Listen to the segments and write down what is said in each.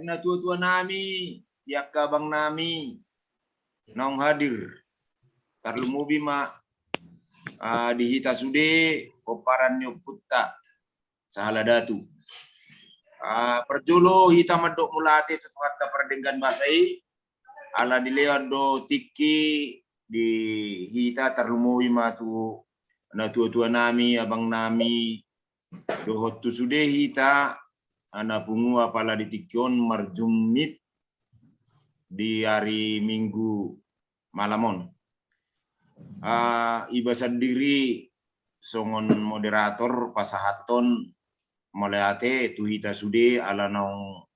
na tua-tua nami, yakka bang nami, naong hadir. Tarlumubi ma dihita sude, koparan nyo putta, sa haladatu. Perjulo hita madok mulati tuwata perdenggan basai, ala dileon do tiki di hita tarlumubi ma tu na tua-tua nami, abang nami, dohot tu sude hita, ana pungua pala ditikyon marjumit di hari Minggu malamon. Iba sendiri songon moderator pasahaton moleate tu hita sude ala naong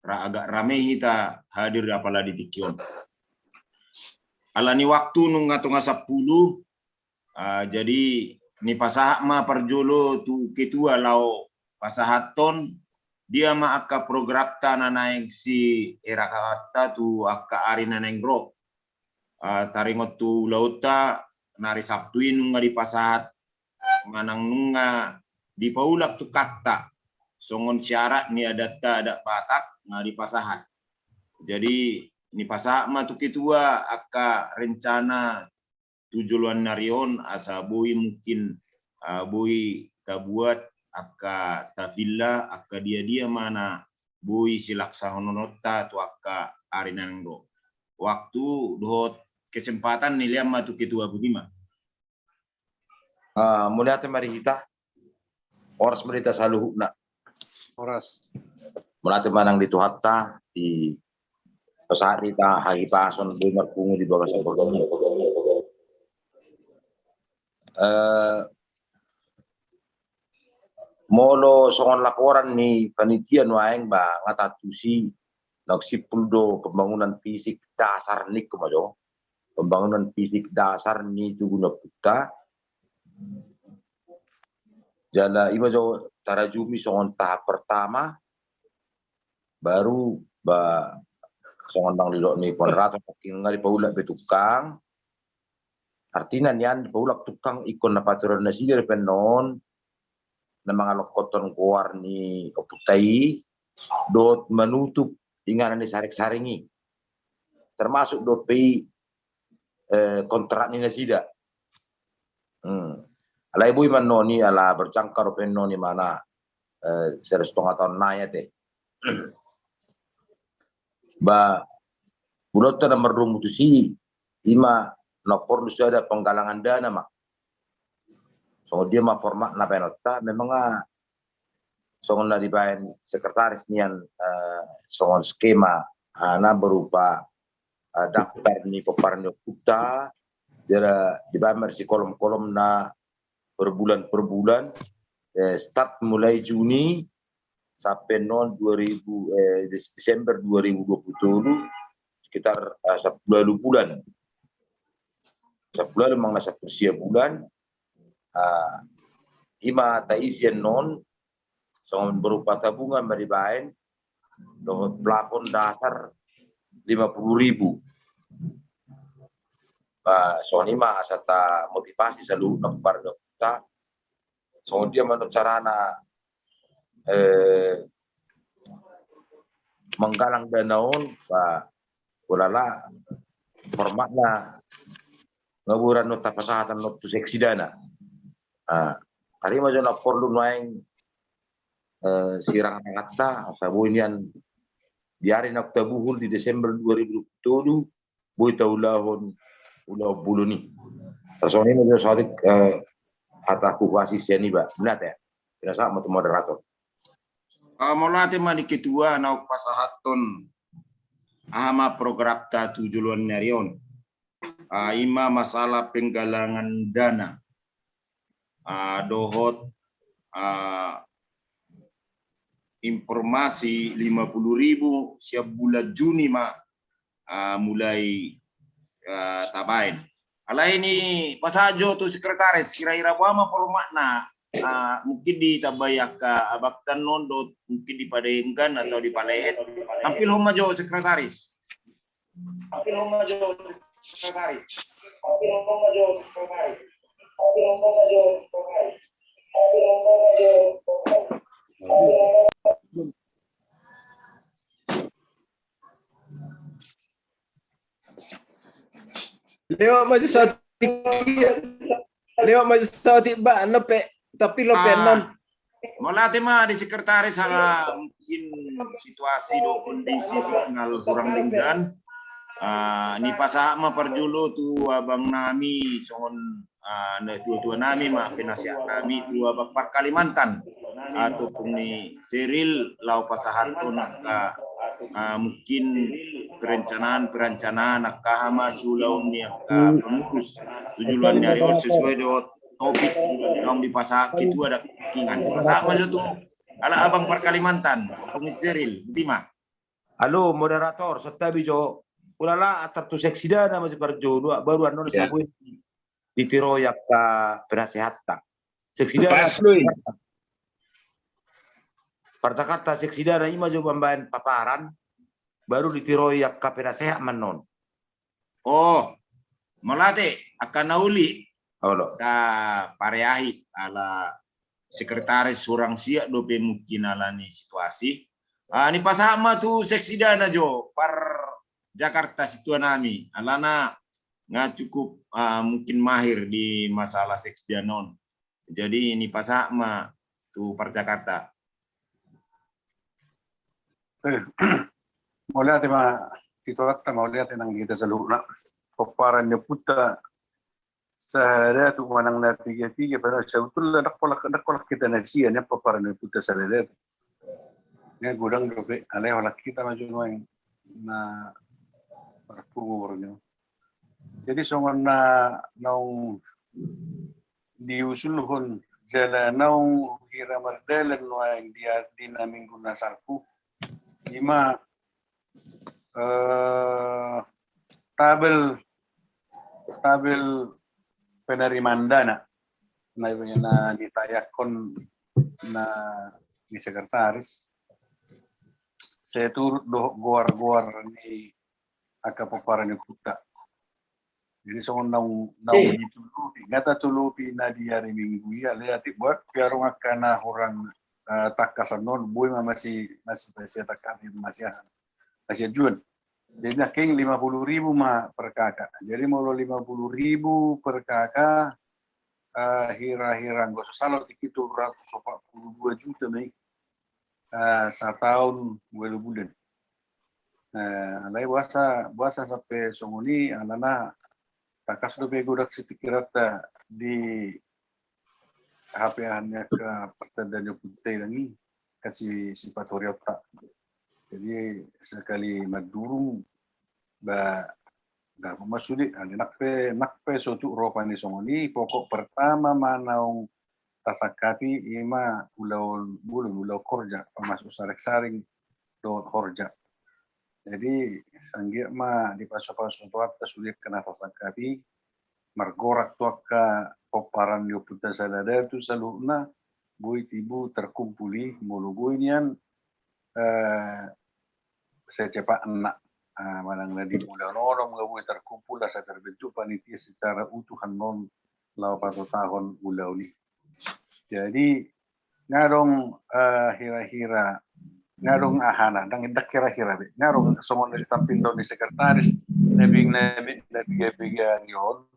agak rame hita hadir apala ditikyon. Ala ni waktu nung ngatung 10 jadi ni pasahak ma perjolo tu ketua lau pasahaton dia ma akka prograpta na naik si era kata tu akka ari na naik bro taringot tu lauta nari sabtuin nga di pasahat manang nunga di paulak tu kata songon syarat ni adatta ada batak nga di pasahat jadi ni pasahak ma tu ketua akka rencana tujuan narion asa bui mungkin bui tabuat akka tavilla akka dia mana bui silaksa hononota tu akka arinangro waktu dohot kesempatan niliam matu ketua Budima mulia mari kita oras merita saluhna oras mulia manang dituhatta di pesarita hari pason benar pungu di bawah sabodongnya molo songon laporan ni panitia waeng ba ngatatusi naksipuldo pembangunan fisik dasar nik kemajo pembangunan fisik dasar ni tuguna puta jala imajo tarajumi songon tahap pertama baru ba songon bang lilo ni konrato makin ngari paula betukang artinya nian paulak tukang ikon na paturan na silir penon na mga lokoton kuar ni oputai dot menutup inganan ni sarik-saringi termasuk dot pei kontrak ni nasida ala ibu iman noni ala bercangkar penoni mana 1,5 tahun naya teh ba bulot na merumutusi ima nopor lu ada penggalangan dana mak so dia mah format na penota memang songon na dibayan sekretaris nian songon skema na berupa daftar ni peparnyo puta jera dibayan si kolom-kolom na per bulan start mulai Juni sampai Desember 2020 sekitar 10 bulan. 10 bulan memang nasa persia bulan. Ima taisian non songon berupa tabungan maribain dohot plafon dasar 50.000. Songon ima asata motivasi selalu nakpar dokta. Songon dia menurut carana menggalang danaon ulala formatna ngaburan nota pasahatan notu seksi dana hari majo na porlu maeng sirang ngata sabuinian diari nak tabuhul di Desember 2020 boy taulahon ulah buluni personi majo sadik ataku wasis yani ba benar ya binasa matu moderator molate mani ketua na pasahaton ama program ta tujuan narion ima masalah penggalangan dana dohot informasi 50.000 siap bulan Juni mulai tabain ala ini pasajo tu sekretaris kira-kira apa formatna mungkin ditabayak abaktan nondo mungkin dipadengkan atau dipalehet tampil homajo sekretaris sekretaris. Lewat maju sautik ba nape tapi lo penon. Molate mah di sekretaris salah mungkin situasi do kondisi signal kurang linggan. Ni pasah mah perjulu tu abang nami songon tua nami mah penasihat nami tu abang Par Kalimantan ataupun ni Seril lau pasahat tu nak mungkin perencanaan nakah sulau ni pengurus tujuan dari sesuai dengan topik yang di pasah itu ada kingan pasah mah tu ala abang Par Kalimantan pengisteril Butima. Halo moderator serta bijo ulala atar tu seksi dana masih perjo baru anon sabun di tiroyak ka penasehat ta seksi dana Jakarta seksi dana ima jo bambahan paparan baru ditiroyak ka penasehat manon. Oh, melate akan nauli. Halo. Ka pareahi ala sekretaris surang siak dope mungkin ala ni situasi. Ni pasama tu seksi dana jo par Jakarta situ nami. Alana nggak cukup mungkin mahir di masalah seksi danon. Jadi ini pasama tu par Jakarta. Mauliate ma titolata mauliate nang kita saluna paparan niya puta sa tu manang na tiga pero sa utul nakolak kita na siya niya paparan niya puta sa redat niya gudang dope alay wala kita majuno na perpuro niyo jadi songon na naung diusulhon jala naung kira mardalan no ang dia dinaminggo na sarpu lima tabel penerimaan dana na ditayakon na di sekretaris saya turut goar ni akapaparan ni kuta jadi soon naung ditulupi ngata tulupi na di hari minggu ya lihat buat biarong akana orang takasan non boy masih takasan masih jual. Jadi naking 50.000 mah per kakak. Jadi mau 50.000 per kakak hira-hira nggak salah itu 142 juta nih setahun 2 bulan. Alai bahasa sampai songoni alana takas do bego dak sitikirata di HP hanya ke pertandaan putih lagi kasih sifat oriota. Jadi sekali madurung ba masulit nakpe suatu ropa ni songoni pokok pertama manaung tasakapi ima ulau korja masuk saring do korja. Jadi sanggir ma di pasu-pasu tuata sulit kena tasakapi margorak tuaka poparan dio puta salada tu saluna bui tibu terkumpuli mulu buinian secepat enak manang na di bulan orang ngabui terkumpul saya terbentuk panitia secara utuhan non lau pada tahun bulan ini. Jadi ngarong hira-hira ngarong ahana dang indak kira-kira ngarong somon tampil di sekretaris nebing yon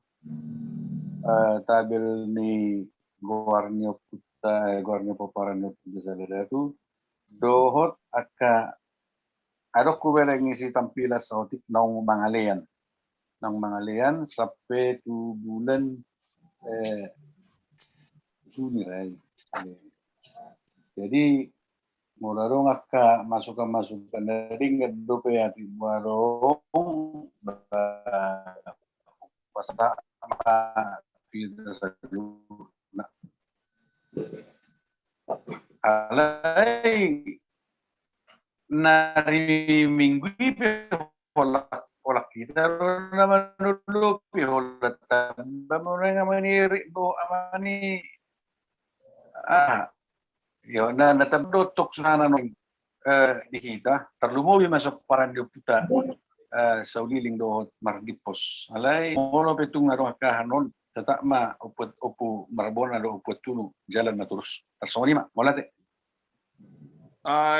tabel ni guarnio paparan puta salada tu dohot aka ada kubela ngisi tampilas sautik nang mangalian sampai tu bulan Juni jadi mularong aka masukan dari ngadope ati barong pasaka tidak satu alai nari minggu olak kita naman dulu pihola tambah orang amani do amani yo na natabdotok sana no di kita terlumo masuk paran di puta sauliling do margipos alai mono petung ngaro kahanon tetap ma opo marbona do opo tulu jalan na terus tersoni ma molate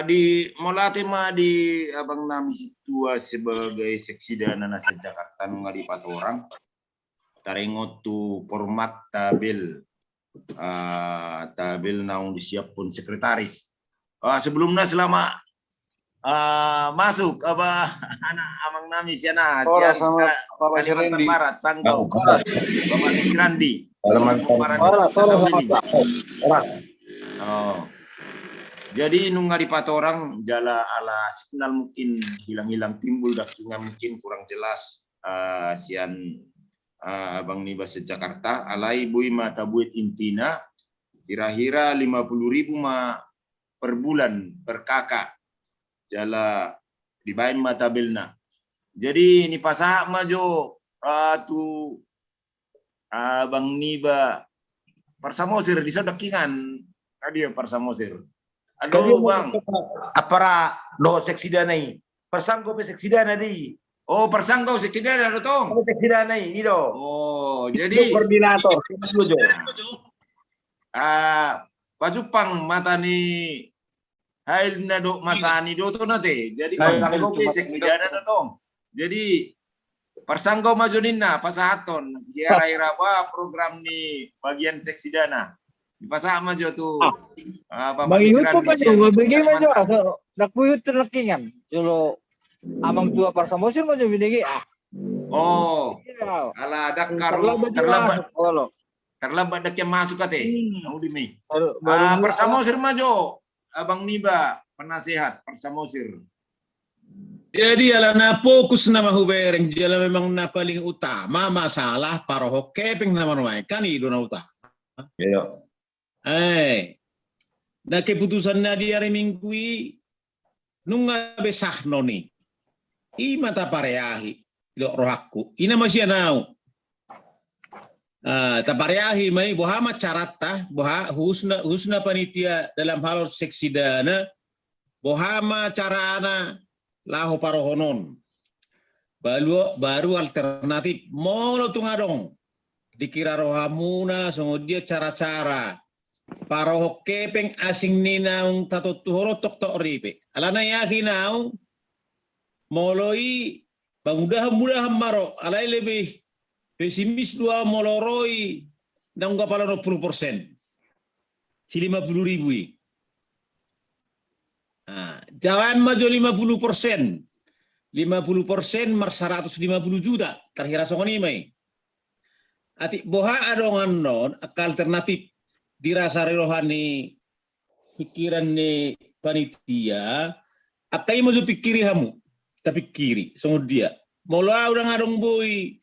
di Molate mah di abang nami situa sebagai seksi dana nasi Jakarta ngalipat orang tarengot tu format tabel tabel naung disiap pun sekretaris. Sebelumnya selama masuk apa anak amang nami siana Ora sian sama Bapak Kalimantan Sirendi. Barat Sanggau Bapak Misrandi jadi nungga di patorang jala ala signal mungkin hilang-hilang timbul dakinga mungkin kurang jelas sian Bang Nibas Jakarta alai bui mata buit intina kira-kira 50.000 ma per bulan per kakak jala dibain mata belna. Jadi ini pasah majo tu Bang Niba Parsamosir di sadakingan dia Parsamosir. Aduh Bang. Apara do seksida nai. Persangko pe seksida nadi. Oh persangko seksida ada tong. Seksida nai ido. Oh jadi koordinator. Pajupang mata ni Hail na do masani do to nate. Jadi persangko pe seksida ada tong. Jadi persangko majunin na pasahaton. Kira-kira apa program ni bagian seksidana. Di pasah majo tu. Mangingut po pa nyo, mabigay man nyo. Nakpuyot terlakingan. Jolo, amang tua Parsamosir man nyo binigay. Oh, ala dak karo terlambat dak yang masuk kate. Nauli mi. Parsamosir majo. Abang Niba, penasehat Parsamosir. Jadi ala na fokus na mahubereng jala memang na paling utama masalah paroho keping na manuay kan ido na utama. Iya. Na keputusan na di hari minggu nunga besah noni. I mata pareahi lo rohaku. Ina masih nau. Tapareahi mai bohama carata boha husna panitia dalam hal seksidana bohama carana laho parohonon. Baru alternatif mono tungadong dikira rohamuna dia cara-cara paroho kepeng asing ninaung tato tuhoro tok tok ripe alana yakinau moloi mudah-mudahan maro alai lebih pesimis dua moloroi dan enggak pala 20%. Si 50.000. Jangan maju 50%. 50% mar 150 juta. Terhira songoni mai. Ati boha adongan non alternatif dirasa rohani pikiran ni panitia akai maju pikiri hamu tapi kiri songod dia. Mola urang adong boy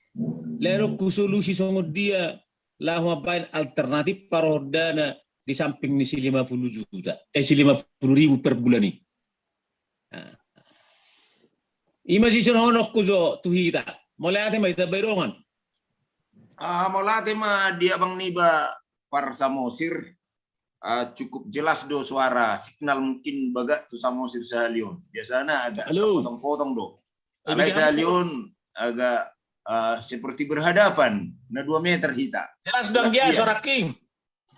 lero ku solusi songod dia lah mapain alternatif parodana di samping ni si 50 juta. Si 50.000 per bulan ni. Imagine honok ko jo tuhita. Mulai ate may tabayrongan. Mulai mah dia Bang Niba Parsamosir cukup jelas do suara signal mungkin baga tu Samosir Salion. Biasanya agak potong-potong do. Alai Salion agak seperti berhadapan na 2 meter hita. Jelas dong dia suara King.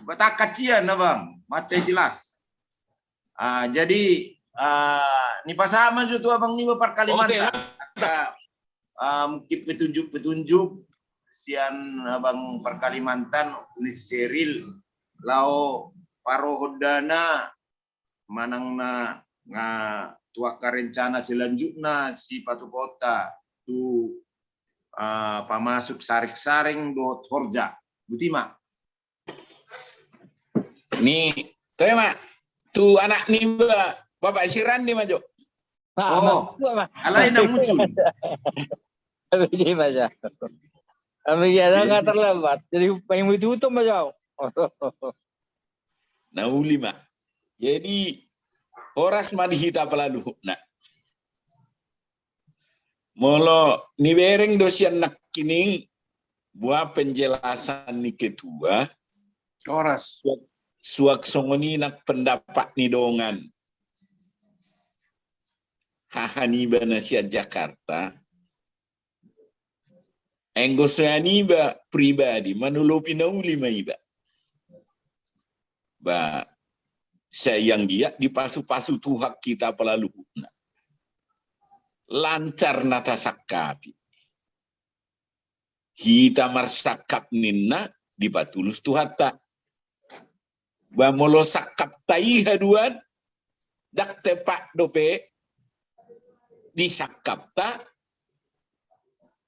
Batakat cian na Bang. Macai jelas. Jadi ni pasama jo tu Abang Niba par Kalimantan. Mungkin petunjuk sian Abang par Kalimantan Unis Seril lao parohodana manang na nga tua karencana selanjutnya si Patu Kota tu pamasuk sarik-saring do Horja Butima. Ni tema tu anak Niba Bapak Sirendi maju. Oh, alai nak muncul. Begini Mas. Amigana nggak terlambat. Jadi pengen ditutup Mas. Nauli mak. Jadi horas madihita pelalu nak. Molo ni bereng dosian nak kining buat penjelasan ni ketua. Horas. Suak songoni nak pendapat ni dongan. Hahaniba nasihat Jakarta. Enggo soaniba pribadi manulopi nauli maiba. Ba sayang dia dipasu-pasu tuhak kita pelalu. Lancar nata sakapi. kita marsakap ninna di patulus tuhata. Ba molo sakap tai haduan dak tepak dope disakap ta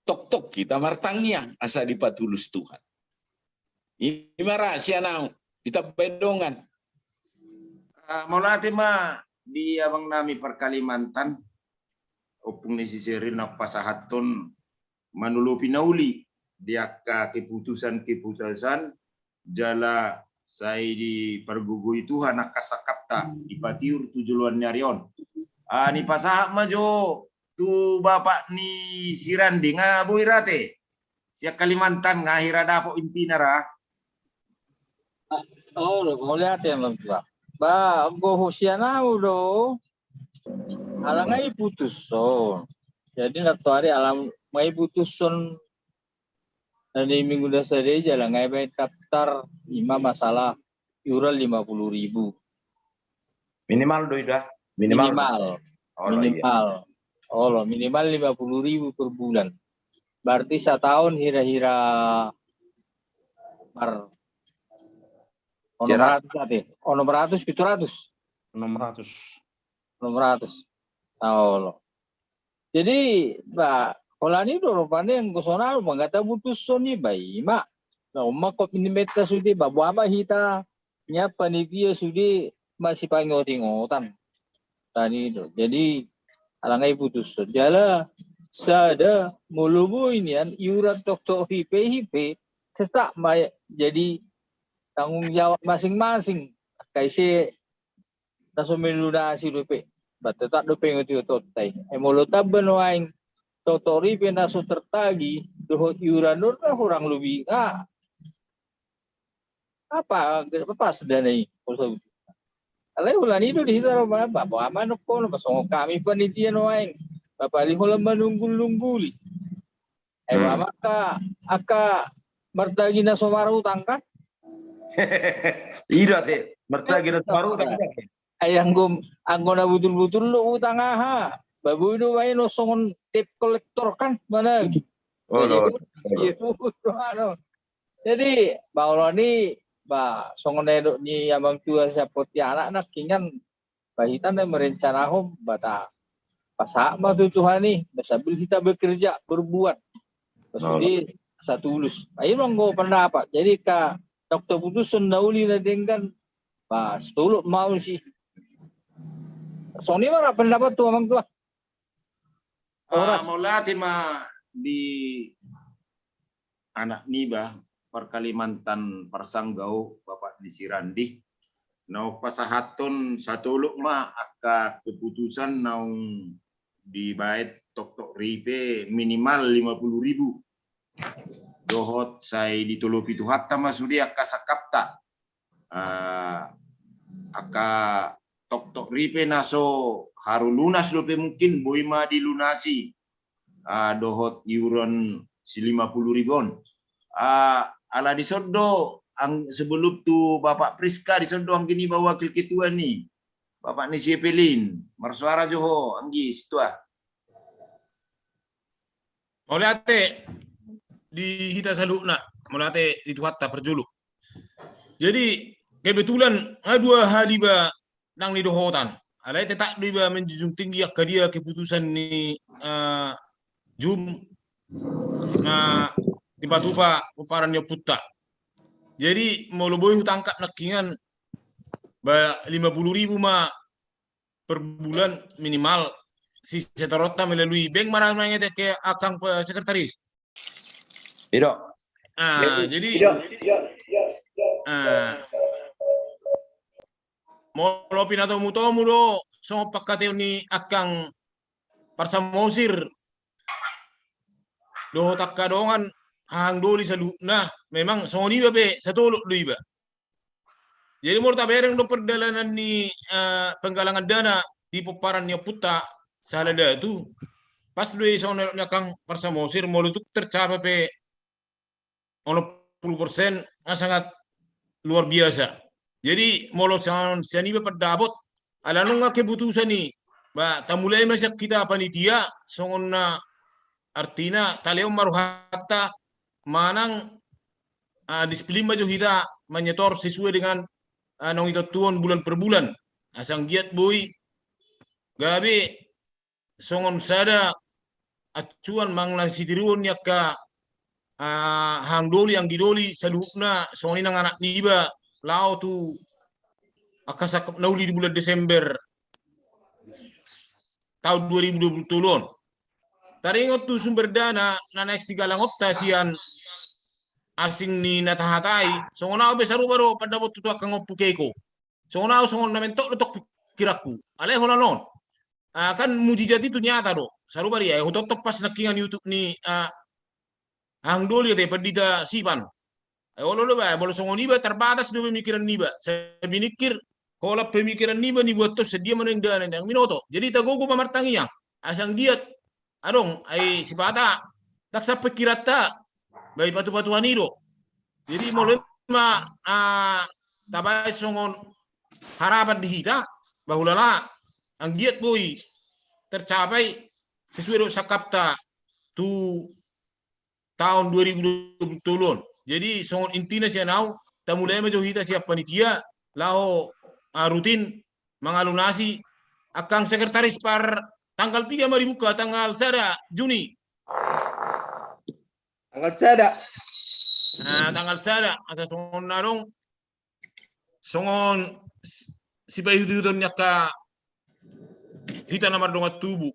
tok kita martangyang asa di patulus Tuhan. Ini rahasia nau kita bedongan. Maulati ma di abang nami perkalimantan opung ni sisirin nak pasahaton manulupi nauli dia keputusan jala saya di pergugui Tuhan nak kasakapta ipatiur tujuluan nyarion. Ni pasahak majo tu bapak ni sirandi ngabu irate siak Kalimantan ngahira dapo intinara. Oh, lo lihat ya Bang Tua. Ba, go husiana udo. Alangai putus so. Jadi natari alam mai putus son. Dari minggu dasar aja lah ngai baik daftar 5 masalah iuran 50.000. Minimal do ida. Minimal. Minimal. Oh loh, minimal 50.000 per bulan. Berarti setahun hira-hira mar 600 tadi. 600 700. 600. Oh loh. Jadi, Mbak, kalau ini dorongnya yang kusona mengata putus soni bayi, Mak. Nah, umak kok minimeta sudi babu apa hita nya panitia sudi masih pangotingotan. Tadi itu. Jadi alangai putus. Jala sada mulubu inian iuran tok hipe tetap jadi tanggung jawab masing-masing. Kaisi nasumilunasi dupe. Tetap dupe ngoti ototai. Emolota benoaing totori penaso tertagi dohot iuran nur kurang lebih apa sedanai kalau alai ulan itu di hitara bapak aman ko pasong kami panitia noaing bapak liholam menunggul-lungguli maka aka mertagi na somaru tangkat Ida te mertagi na somaru tangkat ayang na butul-butul lo utang aha babu itu wae no songon tip kolektor kan mana itu jadi bahwa ni songon edok ni abang tua siapa ti anak kingan bahitan dan merencana bata pasak mah Tuhan ni sambil kita bekerja berbuat jadi satu tulus ayo monggo pendapat jadi ka dokter putusan dauli na dengan pas tuluk mau sih Sony mana pendapat tu abang tua Maulati ma di anak niba Perkalimantan Persanggau Bapak di Sirandi nau pasahaton satuluk ma aka keputusan nau di bait tok ripe minimal 50.000 dohot saya ditulupi tu hatta masudi aka sakapta aka tok ripe naso haru lunas dope mungkin boima dilunasi dohot iuran si 50.000 ala disodo ang sebelum tu Bapak Priska disodo ang gini bawa wakil ketua ni Bapak ni Siepelin marsuara joho anggi situa Molate di hita salukna molate di tuhatta perjulu jadi kebetulan dua haliba nang ni dohotan alai tetap dia menjunjung tinggi dia keputusan ni jum na tiba-tiba peparannya puta. Jadi mau lebih tangkap nakingan 50.000 mah per bulan minimal si setorota melalui bank mana ke akang sekretaris. Tidak. Jadi mau pinato mutomu do so pakate ni akang parsamosir do takadongan hang doli sa nah memang soni be satuluk do iba jadi mau tabereng do perjalanan ni penggalangan dana di peparannya puta salada itu pas do sono nyakang parsamosir mau itu tercapai pe 10% sangat luar biasa. Jadi molo sani ba perdabot ala nung keputusan ni ba tamulay masak kita panitia songon na artina taleo maruhata manang disiplin maju kita menyetor sesuai dengan nong itu tuan bulan per bulan. Asang giat boy gabi songon sada acuan manglang sitiruan yakka hang doli yang didoli salukna songon inang anak niba lao tu akasakap nauli di bulan Desember tahun 2020 tulon. Taringot tu sumber dana nanek sigala ngopta sian asing ni natahatai. Songon ako besaru baro pada waktu tu akan ngopu keiko. Songon ako songon namentok letok kiraku. Alay hola non. Kan mujizat itu nyata do. Saru bari ya. Untuk pas nakingan YouTube ni hang doli ya pedida sipan. Olo lo ba bolo songon iba terbatas do pemikiran niba. Saya mikir kalau pemikiran niba ni buat tu sedia meneng dana yang minoto. Jadi tagogo pamartangi yang asang giat adong ay sipata daksa pekirata bay patu-patuan iro. Jadi mulai tabay songon harapan dihita bahulala ang giat boy tercapai sesuai sa kapta tu tahun 2020 tulon. Jadi songon intina siya now tamulay medyo hita siya panitia lao rutin mengalunasi akang sekretaris par tanggal 3 mari buka tanggal sada Juni. Tanggal sada. Tanggal sada asa songon narong songon si bayududon nya ka hita namar dongat tubuh.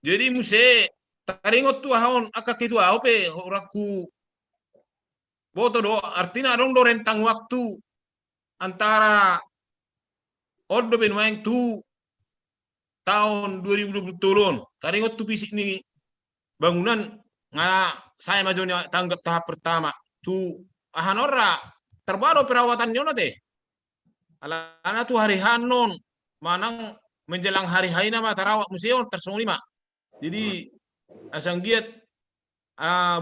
Jadi muse taringot tu haon akak itu pe oraku boto do artinya dong do rentang waktu antara ordo benwaeng tu tahun 2020 turun. Taringot tu fisik ni bangunan saya majunya tanggap tahap pertama tu ahanora terbaru perawatan nyona teh. Alana tu hari hanon manang menjelang hari haina mah tarawak museum tersong 5. Jadi asang giat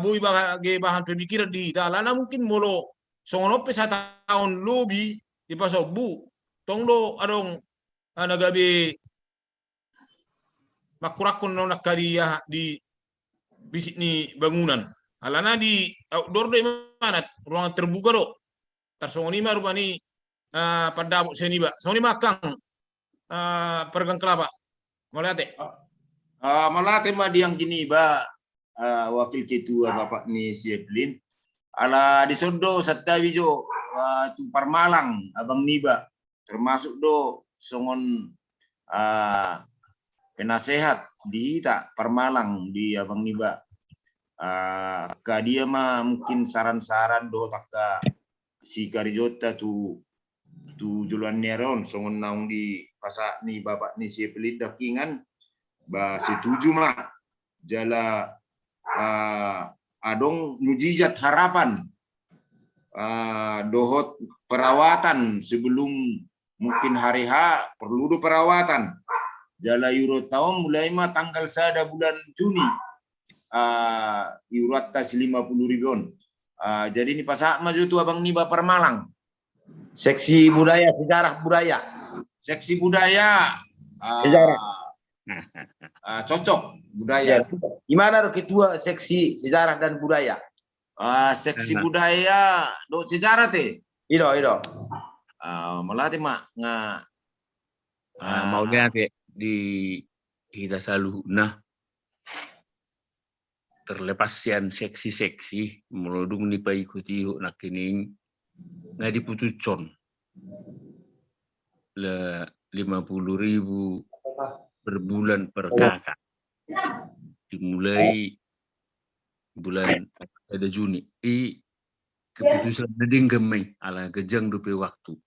bui bagi bahan pemikiran di alana mungkin molo songonope 1 tahun lebih di pasobu tongdo adong nagabe makurakon no nakaliya di bisik ni bangunan. Alana di outdoor do mana ruangan terbuka do. Tarsongonima rupani pada seniba. Songonima kang pergang kelapa. Malate. Malate mah diang gini ba wakil ketua Bapak ni Sieplin. Ala disodo Satawijo tu Parmalang Abang Niba termasuk do songon penasehat di Hita Parmalang di Abang Niba. Ka dia mah mungkin saran-saran do takka si Karijota tu juluan neron songon naung di pasak ni Bapak ni Sieplin dakingan ba setuju mah jala adong mujizat harapan dohot perawatan sebelum mungkin hari H perlu do perawatan jala euro tahun mulai mah tanggal sada bulan Juni euro atas 50.000. Jadi ini pasak maju tu Abang Niba Parmalang Seksi budaya, sejarah budaya. Seksi budaya Sejarah. Cocok budaya. Gimana ketua seksi sejarah dan budaya? Seksi budaya do sejarah teh. Ido. Melatih mak mau lihat di kita selalu terlepas sian seksi-seksi melodung ni pa ikuti nak kining nggak diputucon le 50.000 per bulan per kakak dimulai bulan ada Juni keputusan deding gemai ala gejang dupe waktu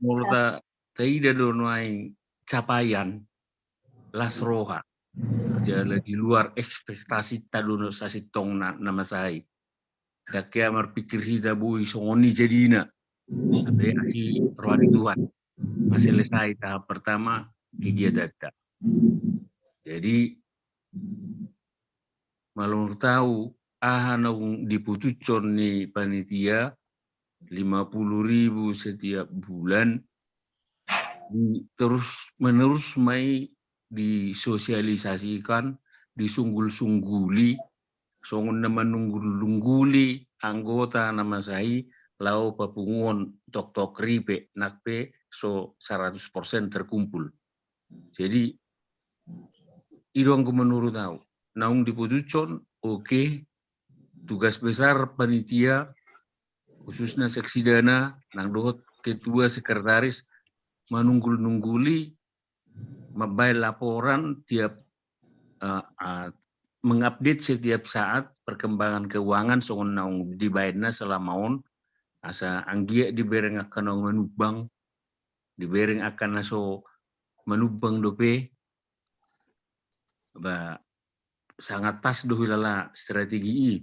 menurut tidak donoai capaian lasroha dia di luar ekspektasi tadono sasi tong nama saya dak amar pikir hida bui songoni jadina tapi akhir rohani Tuhan masih selesai tahap pertama dia data. Jadi malu tahu ahanau diputucon ni panitia 50.000 setiap bulan terus menerus mai disosialisasikan disunggul-sungguli, songon na manunggul-lungguli anggota nama saya lau papungon tok-tok ripe nakpe so 100% terkumpul. Jadi idong ko menurut tahu naung diputucon oke, tugas besar panitia khususnya seksi dana nang dohot ketua sekretaris manunggul-nungguli membayar laporan tiap mengupdate setiap saat perkembangan keuangan songon naung dibayarna selama on asa anggia dibereng akan naung manubang dibereng akan naso manubang dope ba sangat pas dohilala strategi i.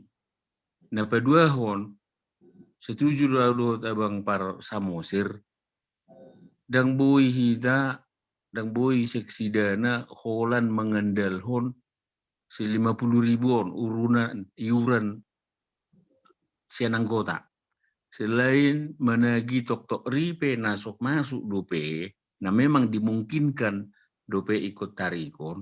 Nah kedua hon setuju lalu abang par samosir dang boi hita dang boi seksi dana holan mengendal hon 50.000 on iuran sian anggota. Selain menagi tok-tok ripe nasok masuk dope, nah memang dimungkinkan dope ikut tarikon.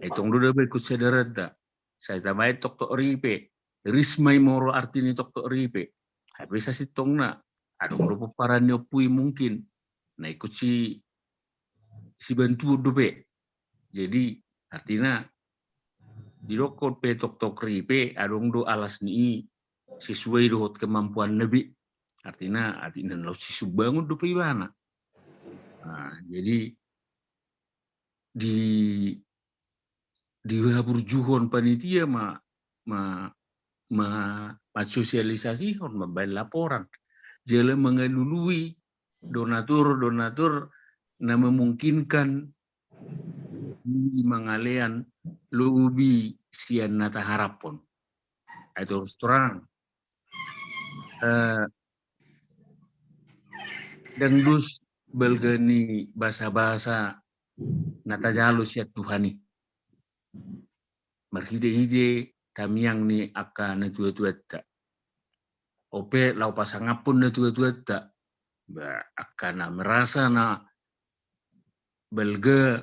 Itong dope ikut sederhana. Saya tambahin tok-tok ripe. Rismai moro artinya tok-tok ripe. Habis sitong na. Adong dope paranyo pui mungkin. Nah ikut si bantu dope. Jadi artinya di dokot pe tok-tok ripe adong do alas ni sesuai dohot kemampuan nabi. Artinya lo sisu bangun dope ibana. Nah, jadi di burjuhon panitia sosialisasi hon membayar laporan. Jele mengelului donatur na memungkinkan di mangalean lubi sian nata harapon. Itu terang. Dangdus belgani bahasa-bahasa nata jalo siat Tuhani. Marhide-hide kami yang ni akan natua-tua tak. Ope lau pasangapun natua-tua tak. Akan merasa na belga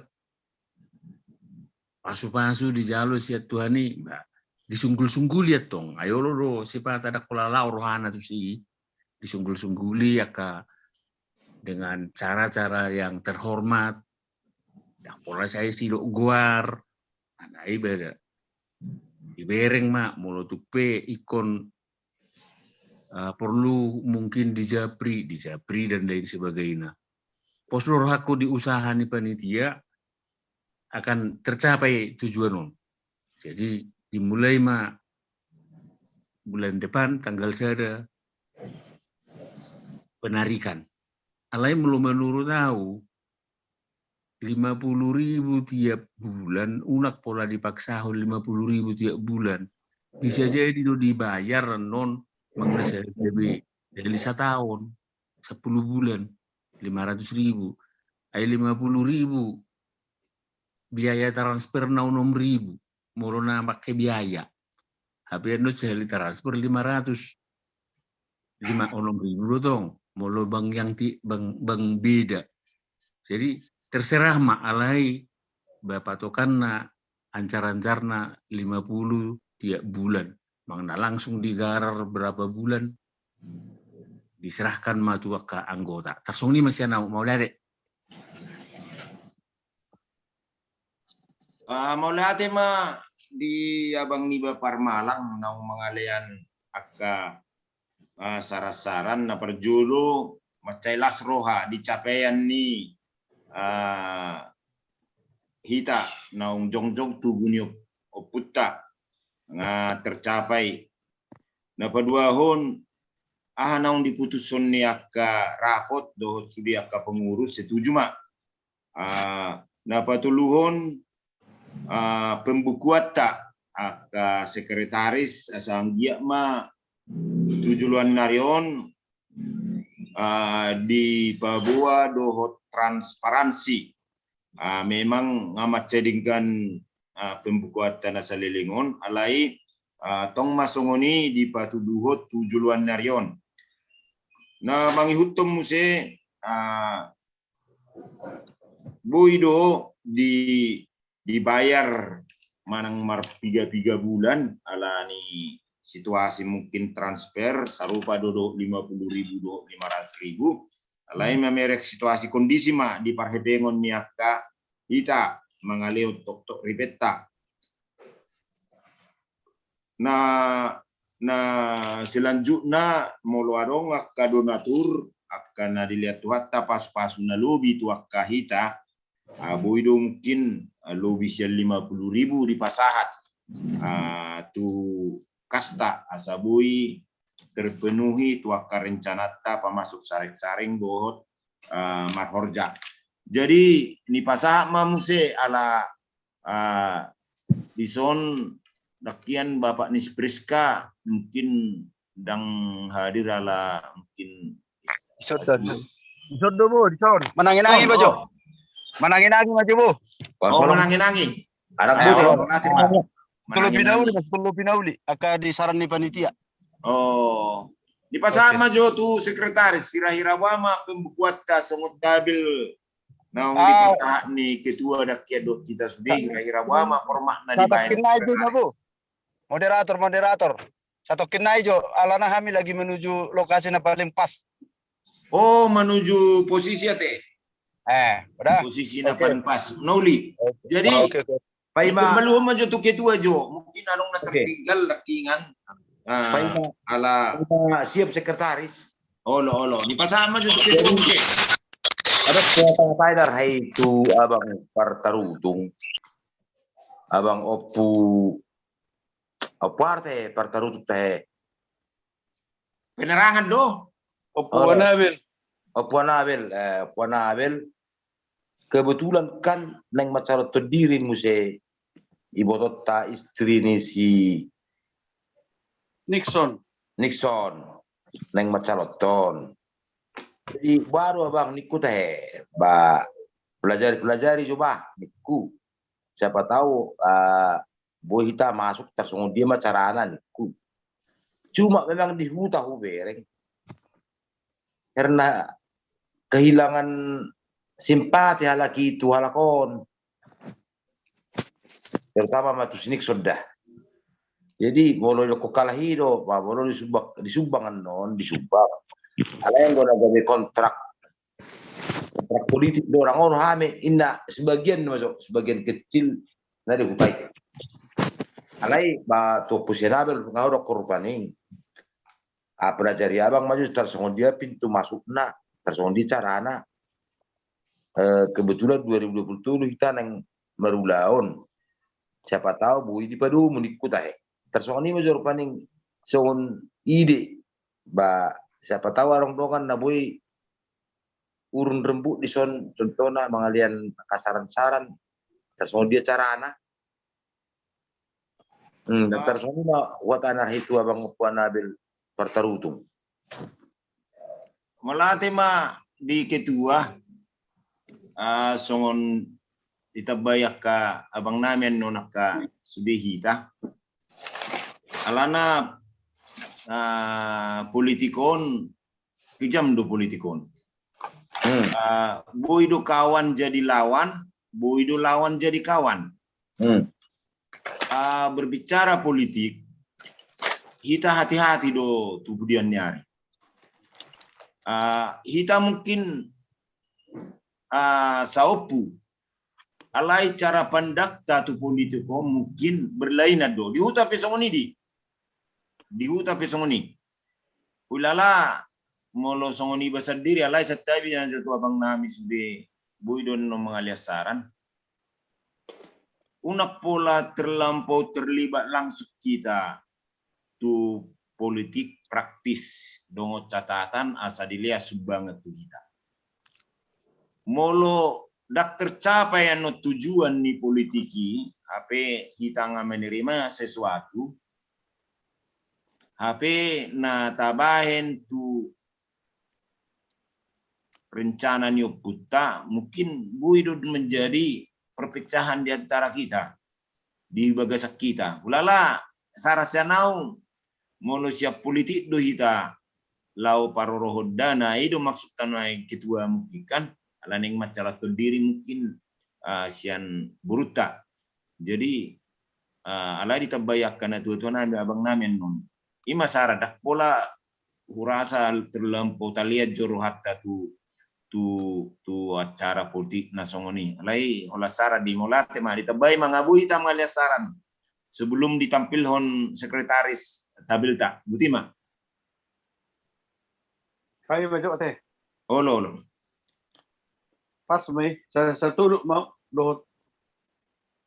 pasu-pasu di jalo siat Tuhani. Disunggul-sungguli ya tong. Ayo lo siapa ada kolalau rohana tu si. Disunggul-sungguli aka dengan cara-cara yang terhormat. Yang pola saya silok guar. Ada ibadah. Dibereng mak mulu tupe ikon perlu mungkin dijapri dan lain sebagainya. Postur aku di usaha nih panitia akan tercapai tujuan. Jadi dimulai mak bulan depan tanggal sada penarikan. Alai belum menurut tahu 50.000 tiap bulan, unak pola dipaksa 50.000 tiap bulan. Bisa jadi itu dibayar non mengenai SPB dari 1 tahun, 10 bulan, 500.000. Ay 50.000 biaya transfer na 6.000, mulu na pakai biaya. Habis itu saya transfer 500, 6.000 dong, mulu bang yang bang beda. Jadi terserah mak alai bapatokan na ancar-ancarna 50 tiap bulan. Mangna langsung digarar berapa bulan diserahkan matua ke anggota. Tersong ini masih mau lihat. Mau lihat mah di Abang Niba Parmalang nang mengalian aka saran-saran na perjulu macai lasroha di capaian ni hita naung jongjong tugunyuk oputta nga tercapai na paduahon naung diputuson ni aka rapot dohot sudi aka pengurus setuju mak na patuluhon pembukuan tak aka sekretaris asanggia ma tujuan narion di Papua dohot transparansi. Memang ngamat cedingkan pembukuan tanah salilingon alai tong masongoni di patu duhot tujuan narion. Na mangihutom muse buido dibayar manang mar 3 bulan ala ni situasi mungkin transfer sarupa dodok 50.000 do 500.000 alai memerek situasi kondisi ma di parhepengon niaka ita mangaleo tok ribeta na selanjutnya molo adong akka donatur akan dilihat tuhatta pas-pasu na lobi tu akka hita boido mungkin lobi sia 50.000 di pasahat tu kasta asabui terpenuhi tu akka rencanata pamasuk sareng-sareng bohot marhorja. Jadi ni pasahat mamuse ala dison dakian Bapak Nispriska mungkin dang hadir ala mungkin Dison bu, dison. Menangin-angin Bajo. Menangin-angin Bajo bu. Oh menangin-angin. Perlu pinauli akan disaran ni panitia. Oh, di pasahan majo tu sekretaris sirahira wama pembuat sungut dabil. Nah, di pasahan ni ketua dakian dot kita sudah sirahira wama format na dibayar. Moderator. Satu kenai jo, alana kami lagi menuju lokasi yang paling pas. Oh, menuju posisi ate. Udah. Posisi yang paling pas. Noli. Jadi, belum maju tu ketua jo. Mungkin anong na tertinggal lakingan. Ala siap sekretaris. Olo. Di pasahan maju tu ketua mungkin. Ada pengetahuan hai tu abang Partarutung. Abang Opu Aparte Partarutung teh. Penerangan do. Puan Abel. Kebetulan kan neng macara terdiri muse ibu tota istri ni si Nixon neng macaloton. Jadi baru abang niku teh pelajari coba niku. Siapa tahu bohita masuk tersungguh dia macarana niku. Cuma memang di huta hubereng. Karena kehilangan simpati halaki itu halakon. Terutama matus Nixon dah. Jadi bolo ko kalahido, bolo disumbangan non disumbang. Ala yang gona gawe kontrak politik do orang ono hame inna sebagian masuk sebagian kecil dari hutai. Alai ba to pusenabel ngawro korbaning. Pelajari abang maju tersongong dia pintu masukna tersongong di carana kebetulan 2020 kita neng merulaun siapa tahu bu ini padu menikut tersongong ini maju paning songon ide ba siapa tahu orang dongan na boy urun rembuk di son contohnya mengalian kasaran-saran tersongong dia carana dan tersongong watanar itu abang Puan Abel Partarutung. Melati ma di ketua songon itabayak ka abang namin nonak ka sudihita. Alana politikon kejam do politikon. Boy do kawan jadi lawan, boy do lawan jadi kawan. Berbicara politik kita hati-hati do tubudian nyari. Kita mungkin saupu alai cara pandak tu politiko mungkin berlainan do. Di huta pesongoni di huta pesongoni. Ulala molo songoni besar diri alai setabi yang jatuh abang nami sudah buidon no mengalias saran. Una pola terlampau terlibat langsung kita tu politik praktis dongo catatan asa dilihat subanget tu kita. Molo dak tercapai no tujuan ni politiki, HP kita nggak menerima sesuatu, HP na tabahen tu rencana ni puta mungkin buidud menjadi perpecahan di antara kita di bagasak kita. Ulala sarasyanau mono siap politik do hita lau parorohod dana itu maksud tanai ketua mungkin kan alaning macara diri mungkin sian buruta. Jadi Ala ditabayakan na tuan namin abang namin nun. Ima sara dak pola hurasa terlampau taliat joro hatta tu acara politik nasongoni. Alai olah sara di molate mah ditabay mangabui ta malihat saran sebelum ditampil hon sekretaris tabilta. Butima. Kayo ba teh? Olo. Pas may sa tulog mo dohot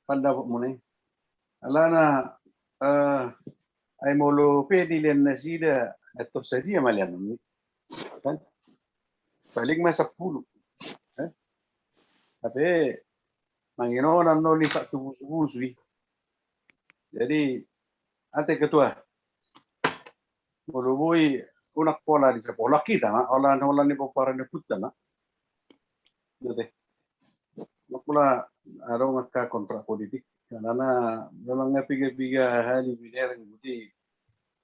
pandabok mo ni. Alana ay molo pwede din na sida atau sadia malian ni. Kan? Paling masa 10. Tapi manginoon no ni sa tubuh-tubuh. Jadi ate ketua Mulubui unak pola di sekolah kita na olan ni popara ni puta na. Jadi pula ada ngaka kontrak politik karena memang piga hali bidang budi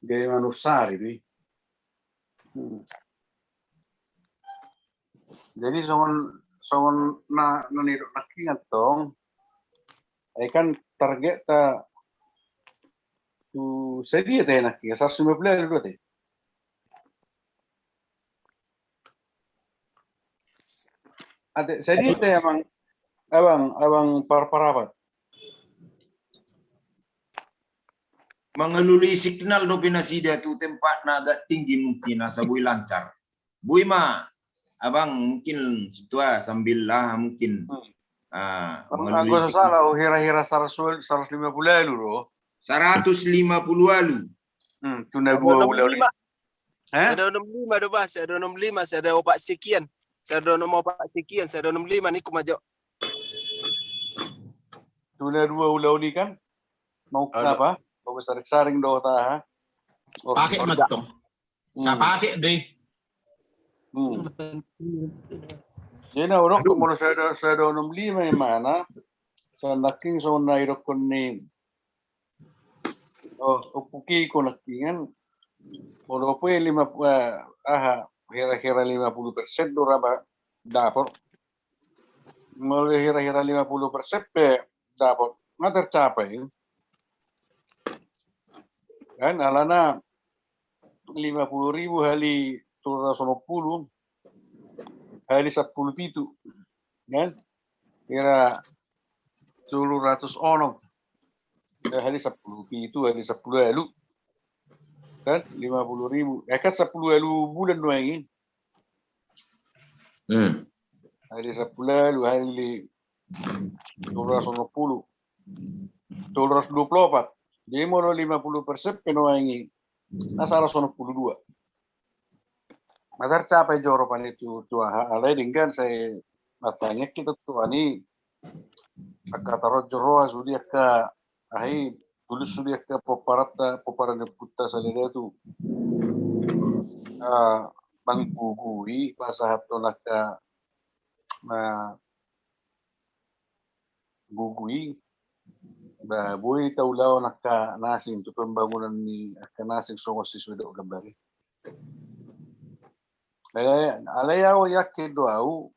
gaya manusar ini. Jadi songon na nirok nakingat tong kan target ta tu sedia teh nakingat 150 dulu teh. Ada sedia teh abang parapat. Mengeluli signal do pinasida tu tempat na agak tinggi mungkin asa bui lancar. Bui mah abang mungkin situa sambil lah mungkin Aku salah hira-hira 150 dulu. 150 alu. Tunda 2 bulan. Saya ada 65 do Bas, saya ada 65, saya ada 4 sekian. Saya ada nomor 4 sekian, saya ada 65 ni kumajo. Tunda 2 bulan ni kan? Mau apa? Mau besar-saring do ta. Pakai matong. Nggak pakai deh. Jadi orang kalau saya ada 65 mana? Saya naking so nairok ni. Upuki ko nakingan. Kalau po 50 hira-hira 50% do raba dapat. Mulai hira-hira 50% pe dapat. Nggak tercapai. Kan alana 50.000 kali 250 kali 10 pitu kan kira 700 onong kali 10 pitu kali 10 elu kan 50.000 kan 10 elu bulan doang ini kali 10 elu kali 250 224 jadi mau 50% penuangi nasa 122 Madar capai joropan itu tua alai dengan saya matanya kita tua ni kata rojoro sudah ke ahi tulis sudah ke poparan puta salida tu bangkugui pasahat tolak ke gugui boy taulaw nakka nasing tu pembangunan ni kanasing songos sudah gambari. Alayaw yakin doau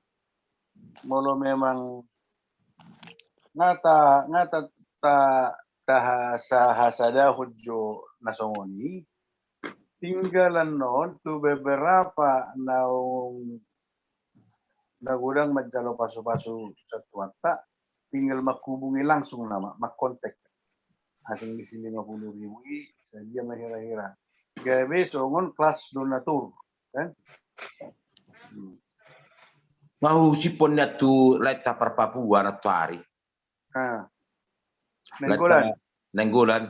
molo memang ngata ta hasada hujjo nasongoni tinggalan non tu beberapa naung nagudang majalo pasu-pasu satuata tinggal maghubungi langsung nama makontak asing di sini 50.000 saja mahira-hira gawe songon kelas donatur kan mau siponnya tu leta per Papua na tuari nenggolan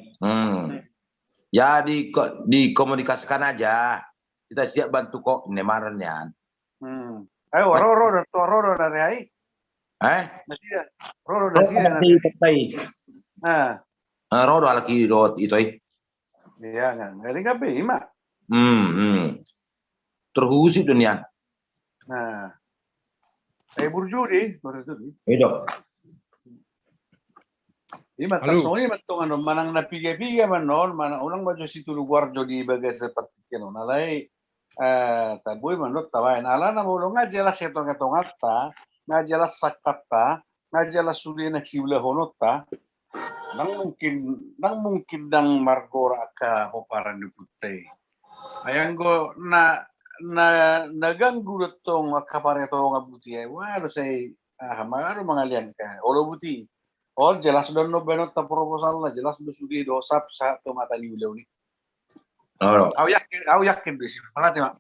ya dikomunikasikan aja kita siap bantu kok nemarannya ayo roro dari ai Nasida. Roro Nasida. Roro lagi rot itu. Iya, ngari kape ima. Terhusi dunia. Nah. Burjudi. Hidup. Ima tasoni matongan manang na piga-piga manon, mana ulang baju situ luar jadi bagai seperti kiano. Nalai taboy manot tawain. Ala na mulong nga jelas etong atta. Nga jelas sakata, nga jelas suli na sibla honota, nang mungkin dang margora ka paparan ni putih. Ayang go naganggu tong kapareto nga buti ay wala say maro mangalian ka. Olo buti. Jelas don no benot ta proposal na jelas do sudi do sap sa to mata liulaw ni. Oh. Aku yakin bisi. Malati mak.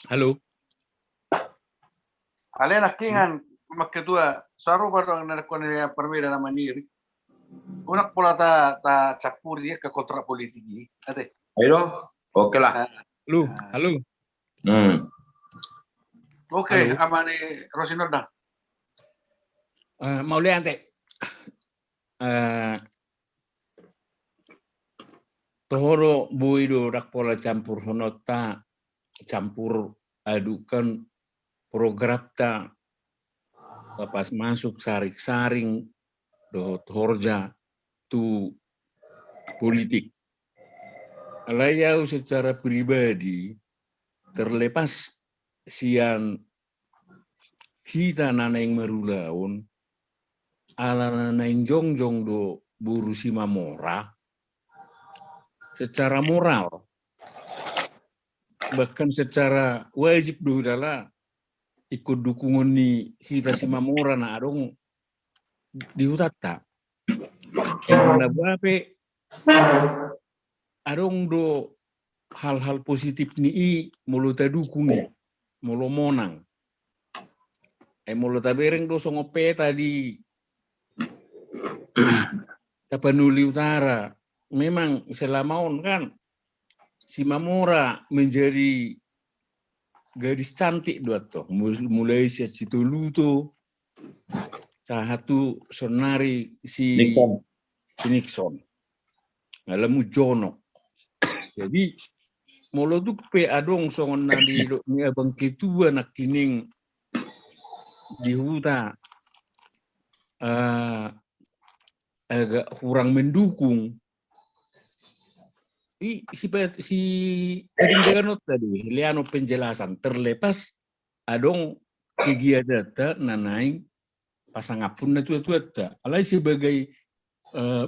Halo. Kalian akingan maketua saru parang nakon ya perbedaan mandiri. Unak pula ta campur dia ke kontrak politik ini. Ate. Ayo, oke lah. Halo. Oke, amane Rosinor dah. Mau lihat ante. Tohoro buido rak pola campur honota campur adukan program ta pas masuk saring do horja tu politik. Alayau secara pribadi terlepas sian kita nanaing merulaun ala nanaing jongjong do buru Simamora secara moral bahkan secara wajib do adalah ikut dukungan ni kita Simamora na adong diutata karena bape adong do hal-hal positif ni mulu ta dukungi mulu monang mulu ta bereng do songope tadi Tapanuli Utara memang selama kan Simamora menjadi gadis cantik dua toh mulai situ luto satu sonari si Nixon ngalamu Jono jadi moloduk pe adong songon nadi ni abang ketua nak kining di huta agak kurang mendukung si Kadinjanganot tadi liano penjelasan terlepas adong kegiatan nanai pasangapun na tua-tua alai sebagai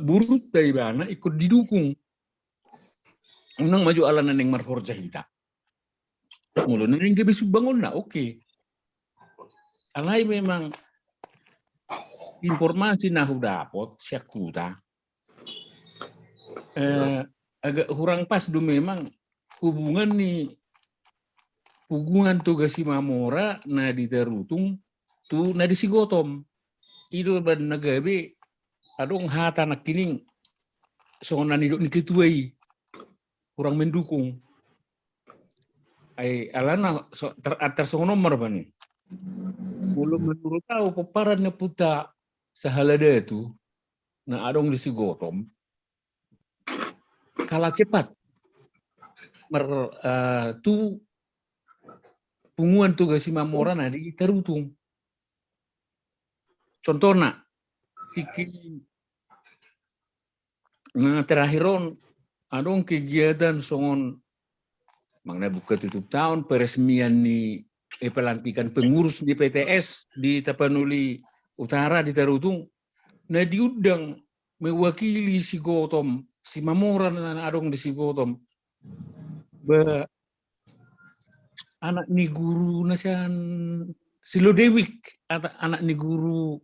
burut dari bana ikut didukung unang maju ala naneng marforja hita mulu naneng gabe subangon na oke. Alai memang informasi nahu dapot syakuta agak kurang pas do memang hubungan tugas Simamora na diterutung tu na disigotom itu ban nagabe adong hata nak kining songonan idok ni ketuai kurang mendukung ai alana teratar songon nomor bani belum menurut tahu peparannya puta sahalada itu na adong disigotom kalah cepat tu punguan tugas Simamora na di terutung contohnya tiki nah terakhiron adong kegiatan songon mengenai buka tutup tahun peresmian ni pelantikan pengurus di PTS di Tapanuli Utara di Tarutung nah diundang mewakili si Gotom Simamora dan adong di si Gotom anak ni guru nasian Silo Dewik anak ni guru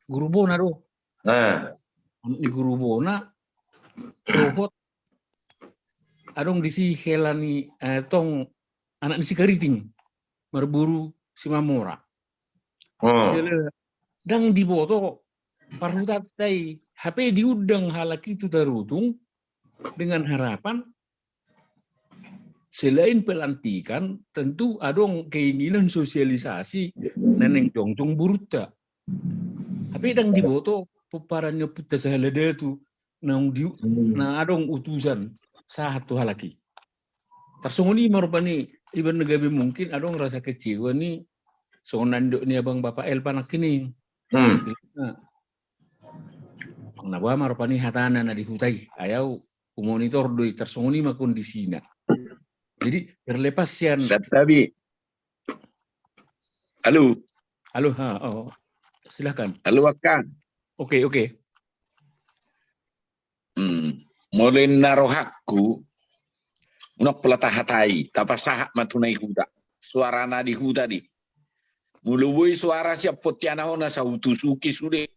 Bona do anak ni guru Bona rohot adong di si helani tong anak ni si Kariting merburu Simamora dang diboto parhutat tay HP diundang halak itu tarutung dengan harapan selain pelantikan tentu adong keinginan sosialisasi neneng jongjong buruta tapi dang diboto peparannya puta sahalada tu na adong utusan satu halaki tersongoni marupani iban negabe mungkin adong rasa kecewa ni songan ni abang bapak El panak kini Nawa marupani hatana na dihutai ayau monitor doi tersongoni ma kondisina jadi terlepas sian Tapi halo silakan halo Akan Oke. Mulai naruh hakku, unok pelatah hatai, tapas sahak matunai huda. Suara nadi huda di. Mulai suara siap potiana hona sautusuki sude.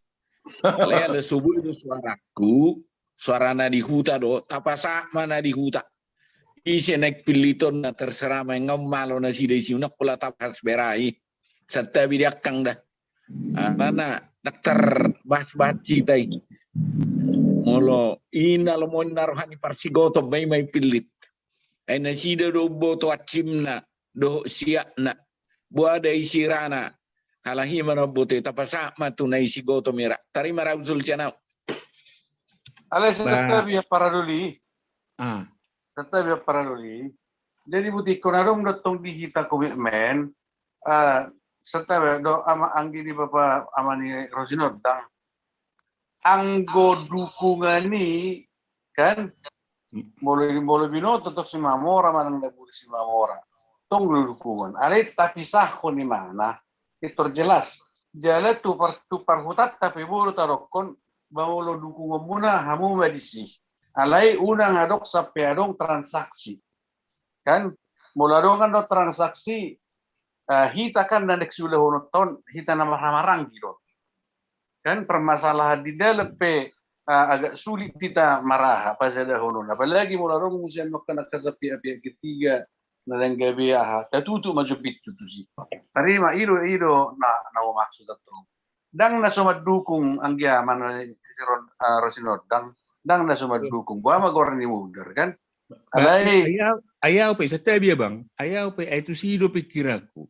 Kalau ada subuh itu suaraku, suara nadi huda do, tapas sahak mana di huda. Isi naik piliton na terserah mengemalo na si desi unok pelatah hasberai. Serta bidak kang dah. Karena dokter bahas cita ini. Molo ina lo mo narohani parsigoto may pilit. Ay nasida do boto atsimna do siakna. Buada isirana. Halahi manabote tapasa matunay sigoto mira. Tari marabsul siya na. Ale serta biar para duli. Ah. Serta biar para duli. Jadi buti konarong datong di kita komitmen. Serta do ama anggi di Bapak Amani Rosinor dang. Anggo dukungan ni kan mulai binoto tok si Mamora manang nabuli si Mamora tong dukungan are tapi sah ko ni mana itu jelas jala tu parhutat tapi buru tarokon bawolo dukungan muna hamu medisi alai unang adok sampai adong transaksi kan muladong kan do transaksi hita kan dan sudah honoton hita nama hamarang gitu kan permasalahan di dalam agak sulit kita marah apa saja hono apalagi mularong musim kena kasapi pihak ketiga nalang gabe tatutu maju pitu tu sih tarima ido na maksud itu dang na suma dukung anggia mana Rosinor dang na suma dukung gua mah goreng mudar kan ayaw pa setiap ya bang ayaw pa itu sih do pikiraku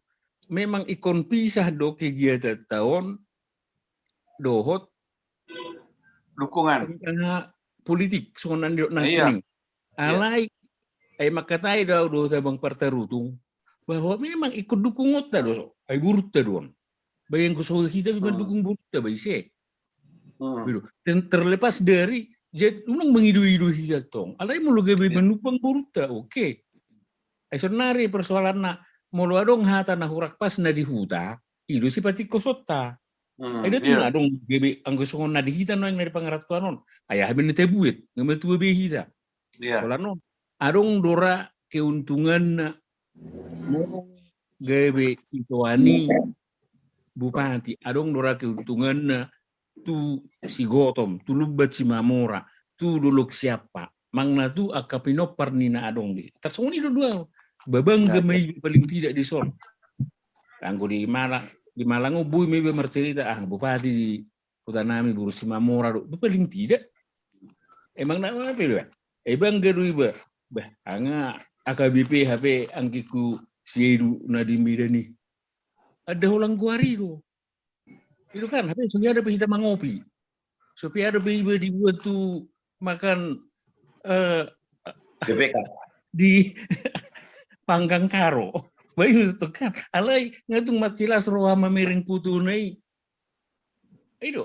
memang ikon pisah do kegiatan tahun dohot dukungan politik soalan di nangkining alai makatai daw do tabang partarutung bahwa memang ikut dukungot ta do ay burut ta doon bayang ko so kita mendukung burut ta bayse dan terlepas dari jet unang mengidu-idu hijatong alai mulu gabe menupang burut ta oke ay sonari persoalan na mulu adong hata na hurak pas na di huta idu si pati kosota. Ada tuh dong GB anggoson na dihita no yang dari pangaratuan non ayah habis nete buit ngemetu behita kalau non adong dora keuntungan na mo GB ituani bupati adong dora keuntungan na tu si Gotom tu lubat si Mamora tu duluk siapa mangna tu akapino parnina adong di tersoni dua babang gemai paling tidak di son anggo di Malang bui mebe mercerita bupati di kota nami buru si Mamora do paling tidak emang nak apa ya bang gedui bah anga AKBP HP angkiku siedu nadim bidani ada ulang guari do itu kan HP supaya ada kita mengopi supaya ada bebe dibuat tu makan di panggang karo bayu itu kan alai ngatung macilas roha mamiring putu nai itu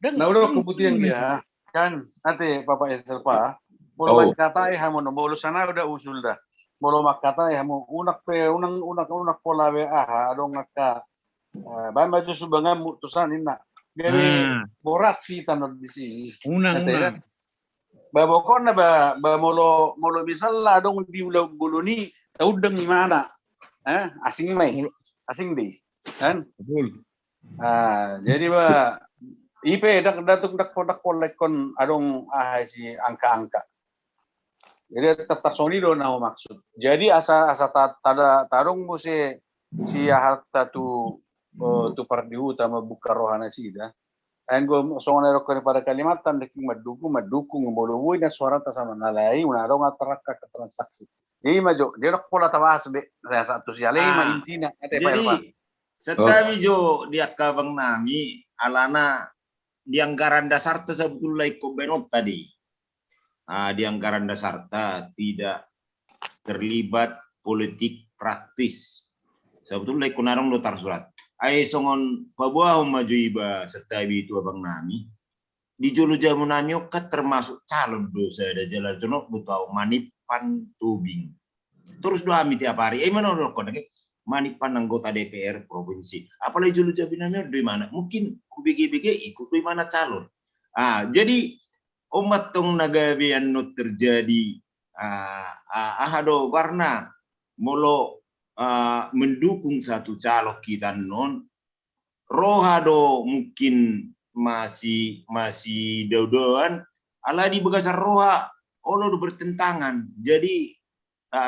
dan nah udah kebutuhan dia kan nanti Bapak Serpa bolo kata hamun bolo sana udah usul dah bolo makata hamun unak pola WA adong ngaka bahan baju subangan mutusan inna jadi borat sih tanah di sini unang babokon na ba molo misal dong di ulang buluni taudeng gimana asing deh kan jadi IP datuk produk kolekon adong si angka-angka jadi tetap solido nah maksud jadi asa tada tarung musi si harta tu pardihuta membuka rohana sida anggo songonero pada kalimatan deking madukung boluwi na suara ta sama nalai unarong atraka ke transaksi jadi maju dia nak pola tawas be saya satu siale intina jadi setawi jo dia kabang nami alana di anggaran dasar ta sebetulnya benot tadi di anggaran dasar ta tidak terlibat politik praktis sebetulnya kunarong lotar surat ai songon pabuah maju iba setawi itu abang nami di jolo jamunanyo kat termasuk calon dosa ada jalan jono butau manipan tubing terus doa mi tiap hari mana orang manipan anggota DPR provinsi apalagi jolo jamunanyo di mana mungkin BG ikut di mana calon. Jadi umat tong nagabian no terjadi karena molo mendukung satu calon kita non rohado mungkin masih daudoan ala di begasar roha olo bertentangan. Jadi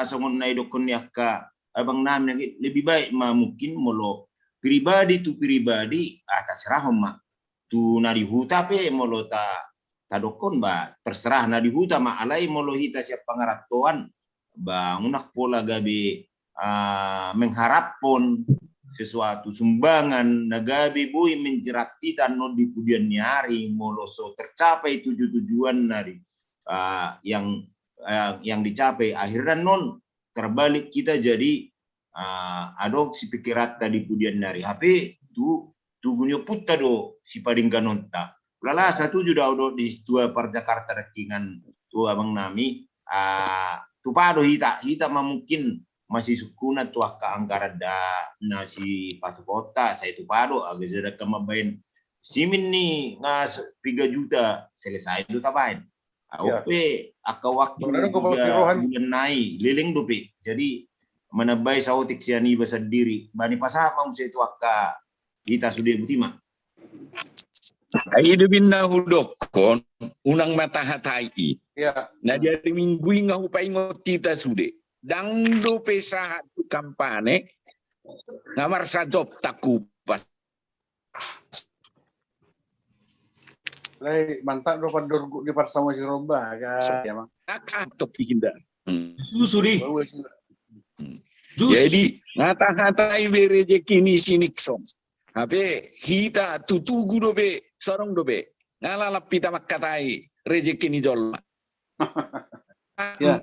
songon nai dokon yakka abang nam yang lebih baik mungkin molo pribadi atas rahom tu nadi huta pe molo tadokon terserah nadi huta alai molo hita siap pangaratoan unak pola gabe mengharapkan sesuatu sumbangan nagabe bui menjerat kita no di pudian nyari molo so tercapai tujuan nari yang dicapai akhirnya non terbalik kita jadi adopsi pikirat tadi pudian nari HP tu gunyo putta do si padingga nonta lala satu juga udah di dua par Jakarta rekingan tu abang nami tu pado hita mungkin masih sukuna tu ka angkara da nasi patu kota saya tu pado agak jada kemabain simin nih ngas 3 juta selesai itu tapain. Oke, aka waktu bulan naik liling dope. Jadi menabai sautik siani besar diri. Bani pasah mau saya tu aka kita sudah butima. Ai de binna hudokon unang matahatai. Ya. Nah jadi minggu ngau pai ngotita sude. Dang dope sahat kampane ngamar sajop takupas. Lai mantap do pandur di parsama Jiroba kan ya Mang. Akatok kinda. Susu di. Jadi ngata-ngatai berejeki ni siniksom. Habe kita tutugu dobe sorong dobe. Ngalalap pita makatai rejeki ni jol. Ya.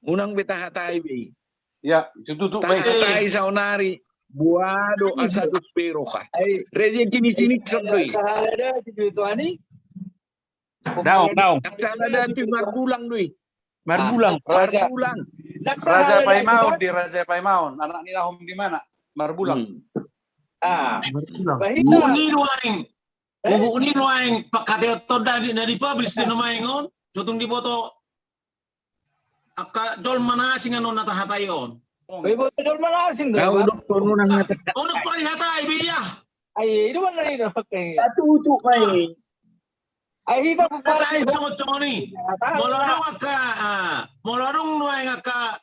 Unang betahatai be. Ya, tutup baik. Tahatai saunari. Buado asatu peroka. Rejeki ni siniksom doi. Ada di tuani. Daun. Acara nanti marbulang doi. Marbulang. Raja Paimaun. di Raja Paimaun. Anak Nina Home di mana? Marbulang. Uni ruang pakate toda di publish di namaingon. Sutong di boto aka jol manasing ano natahatayon. Ibu jol manasing do. Kau doktor nang ngata. Ono palihatay biya. Ay, itu mana ini pakai. Tutup mai. Ay, kita Tatay sungot ni. Molorong nuay nga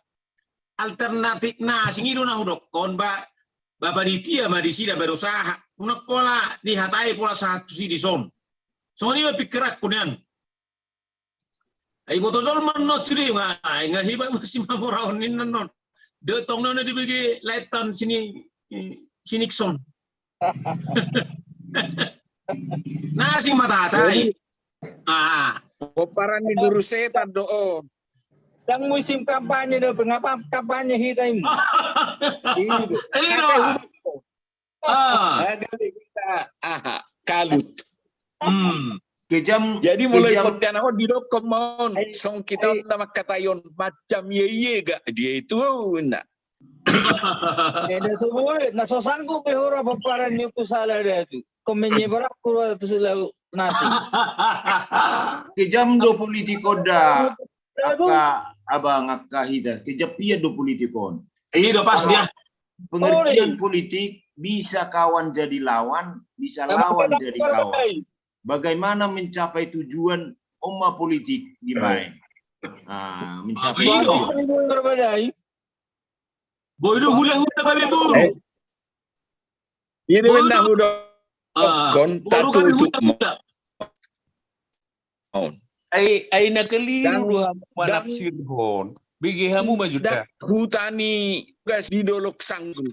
alternatif na singido na hudokon babaditia madisida berusaha unak pola dihatai pola satu si dison. So ni pikirak kunan. Ay botol manot sini nga hiba masih mamuraon ninon. De tong na dibagi laitan sinikson. Nasing matatay. Koparan ni Duruseta doon. Yang musim kampanye do pengapa kampanye hitai mo. Ada kita kalut. Kejam Jadi mulai konten aku di dokomon song kita nama katayon macam ye gak dia itu enggak. Ada semua nasosangku behora paparan niyo kusala ada itu. Komenye berak tu selalu nasi. kejam do politiko da aka abang aka hida kejapia do politikon. Iya pas dia. Pengertian politik bisa kawan jadi lawan, bisa lawan jadi kawan. Bagaimana mencapai tujuan umma politik di main? Mencapai Boy do hula kami bu. Ini benda udah kontak tutup. Ay nakaliru manapsir hon. Bigi hamu majuda. Hutani gas di dolok sanggul.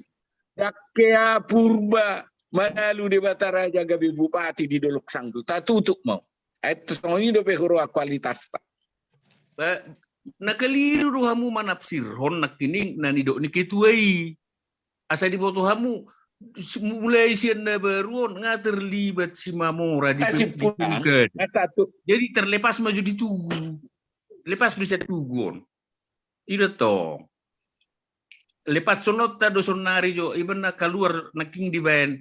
Dakea purba manalu di Bataraja gabi bupati di dolok sanggul. Tak tutup mau. Itu soalnya do pehoro kualitas tak. Nakaliru hamu manapsir hon nakining nanidok nikituai. Asa di boto hamu mulai sian na baruan nga terlibat si Mamora di Pilipinas. Jadi terlepas maju ditugu. Lepas bisa tugun. Itu toh. Lepas sonot do sonari jo iban na keluar naking di bayan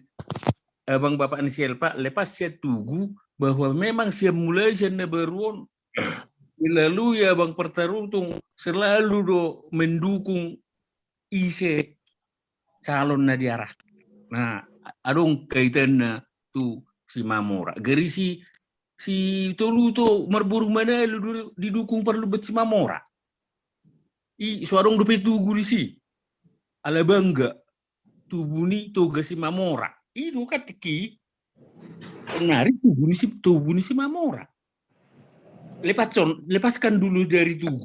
abang bapak Nisiel Pak, lepas saya tunggu bahwa memang saya mulai saya beruang. Lalu ya Bang Pertaruntung selalu mendukung ise calon na diarah. Nah, adong kaitan tu si Mamora. Geri si tolu to merburu mana lu didukung perlu bet si Mamora. Suarong dope tugu di si. Ala bangga tubuni toga si Mamora. Itu kan teki. Menarik tubuni si Mamora. Lepaskan dulu dari tugu.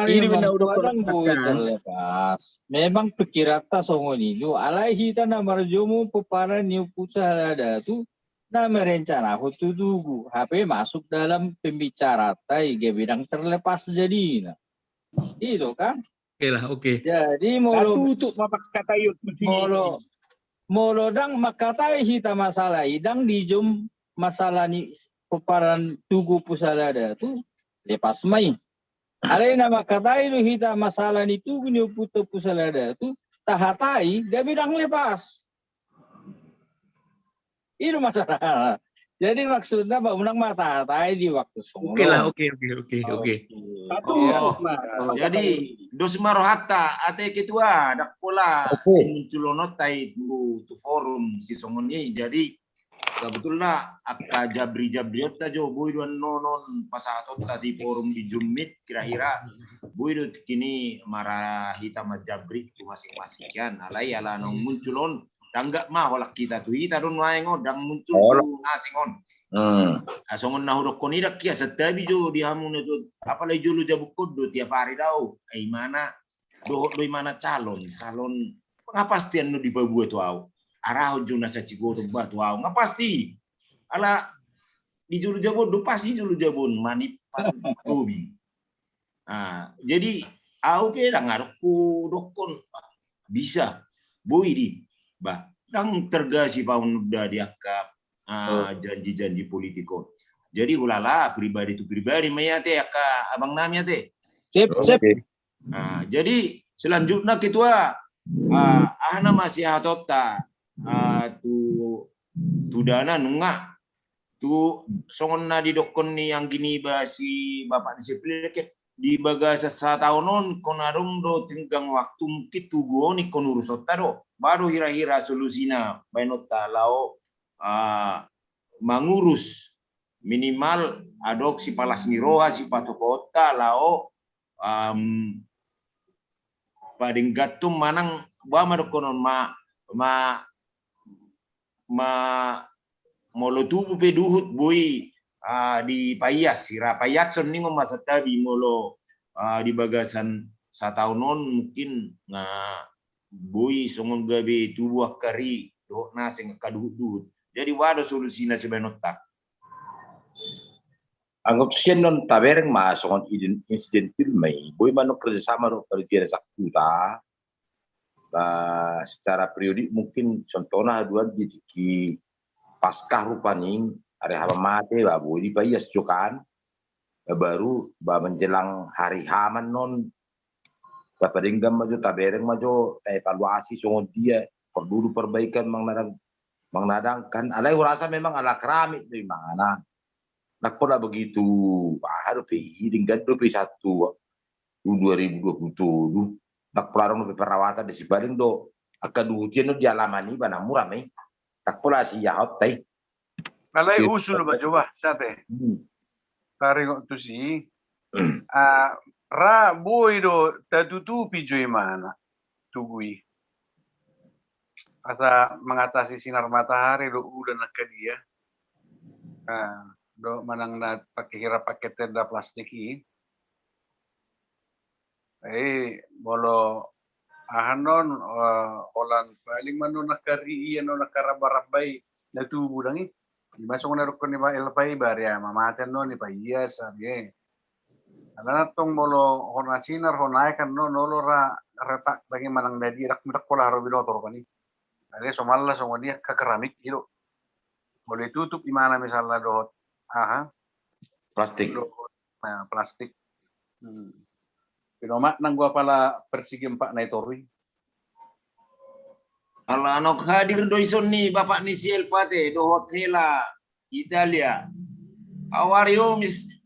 Ini kadang boleh terlepas. Memang pikirata songoni ju alai hita na marjomu peparan niu pusat ada tu na merencana hutu tugu. HP masuk dalam pembicara tai ge bidang terlepas jadi na. Itu kan? Oke lah, oke. Jadi molo dang makatai hita masalah idang dijum masalah ni peparan tugu pusalada tu lepas mai. Alai nama katai lu hita masalah ni tugu ni putu pusalada tu tahatai dia bidang lepas. Itu masalah. Jadi maksudnya Mbak Unang mata hatai di waktu songlo. Oke lah, oke. Jadi dos marohata ate ketua dak pola munculono tai tu forum si songoni. Jadi sebetulnya akka jabri-jabriot ta jo boy do nonon pasatot tadi forum di Jumit kira-kira boy do kini marah hitam jabri tu masing-masing kan alai ala no munculon danggak mah holak kita tu ita don wae ngodang muncul tu nasingon asongon na hudok koni dak kia setabi jo di hamun itu apalagi jo lu jabuk kudu tiap hari dau mana do mana calon ngapastian nu dibabuat tu au arah juna sa cigo tu batu au ngapasti ala di julu jabon do pasti julu jabon manipan tobi jadi au pe dah ngarku dokon bisa boy di bah dang tergasi paun udah diakap janji-janji politiko. Jadi ulala pribadi itu pribadi maya teh ka abang namanya teh. Sip. Jadi selanjutnya ketua ahna masih hatota tu dana nunga tu songon na di dokon ni yang gini ba si bapak disiplin di bagasa sa tahunon konarong do tenggang waktu mungkin tugo ni konurusota do baru hira-hira solusina bainota lao mengurus minimal adok si palas niroha si patu kota lao pading gatum manang ba madokonon molo tubu pe duhut boy di payas sira payatson ningo masatabi molo di bagasan sataunon mungkin boy songon gabe tubu akari do naseng kaduhut jadi wado solusina sebenota anggap sian non tabereng mas songon insiden filmai boy manuk kerjasama do kerja sakuta secara periodik mungkin contohnya haduan di pasca rupaning ada haba mate babu di payas jokan baru menjelang hari haman non paparinggam maju tabereng maju evaluasi songon dia perlu perbaikan mang nadang kan alai rasa memang ala keramik tuh mana nak pola begitu harus hingga 21 2027 nak pelarang perawatan di Sibaring do akan diujian di alamani bana murah tak pola si yahot teh alai usul ba coba sate taring tu si ra boy do tatutupi joy mana tugui asa mengatasi sinar matahari do udah nak dia do manang na pakai hira pakai tenda plastik ini bolo ahanon olan paling manu nakari ano nakarabarabay na tubo lang masuk na rukun ni ba elpay barya mamatan no ni paiya sabi ala tong bolo honasinar honay kan no nolora retak bagi manang dadi rak pola haro binotor kani ale somalla somoni keramik itu boleh tutup di mana misalnya do plastik plastik Pinomak nang gua pala persigi 4 naitori. Ala anok hadir do ison ni Bapak ni si Elpate do hotela Italia. How are you,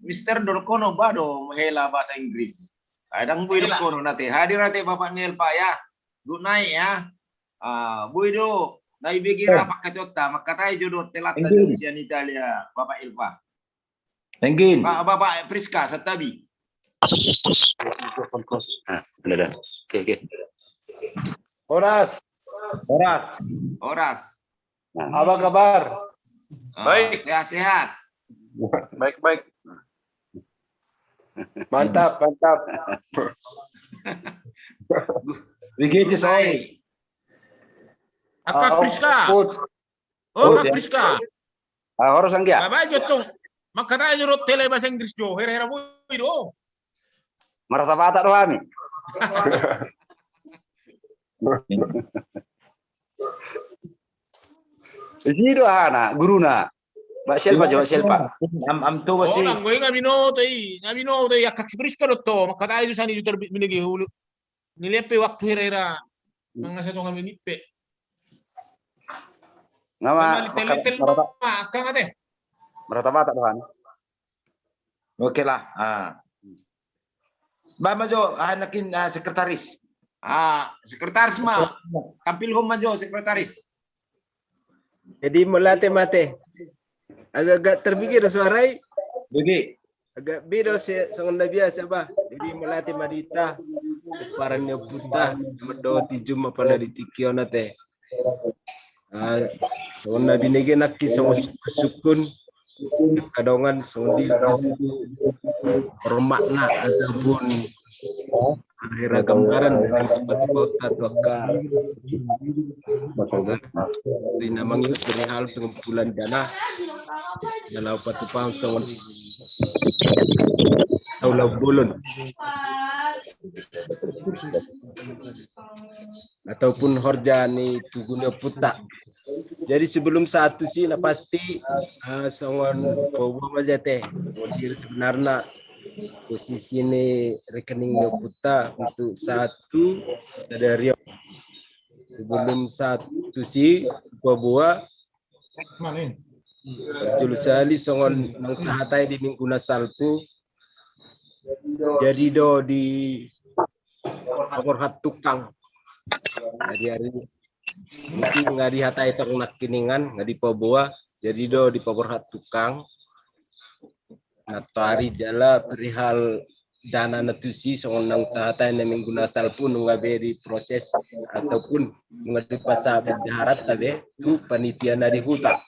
Mr. Dorkono Bado, hela bahasa Inggris. Kadang bui Dorkono nate hadir nate Bapak ni Elpa ya. Good night ya. Bui do nai begi rapak katota makatai jodoh telat tajusian Italia Bapak Elpa. Engin. Bapak Priska Satabi. Ada. Oke. Horas, Horas. apa kabar? Baik. Sehat-sehat. Baik. Mantap. Begitu soy. Akak Priska. Kak Priska. Harus anggia. Baba jotong. Makata jorot tele bahasa Inggris jo. Hera bui do. Merasa batak doang. Ini doa anak guruna. Mbak Selpa. Am tu Oh, masih. nang gue ngabino tay akak Priska dotto. Makata itu sani juter binigi hulu. Nilepe waktu hera mga sa tong nipe. Ngama Tel akang ate. merasa batak doang. Oke lah. Mbak Majo, hanakin sekretaris. Sekretaris mah. Tampil home majo sekretaris. Jadi mate. Agak terpikir suarai. Begi. Agak beda sangat biasa bah. Jadi melatih madita. Parangnya buta. Mendoti juma pada ditikio nate. Sangat binege nakki sangat sukun. Kadongan sangat bermakna ataupun ada gambaran dari seperti kota tuaka di namanya dari hal pengumpulan dana dalam patupang sangat taulah bulun ataupun horjani tugunya putak. Jadi sebelum satu sih na pasti sangon bawa majate. Sebenarnya posisi ini rekening puta untuk satu sadario. Sebelum satu sih bawa julusali sangon nang tahatai di mingkuna salpu. Jadi do di hat tukang. Hari-hari mungkin nggak dihatai tong nak kiningan nggak dipabawa jadi do di hat tukang atau hari jala perihal dana natusi songon nang tahatai na mingguna salpun nggak beri proses ataupun nggak dipasa berdarat tabe tu panitia dari huta.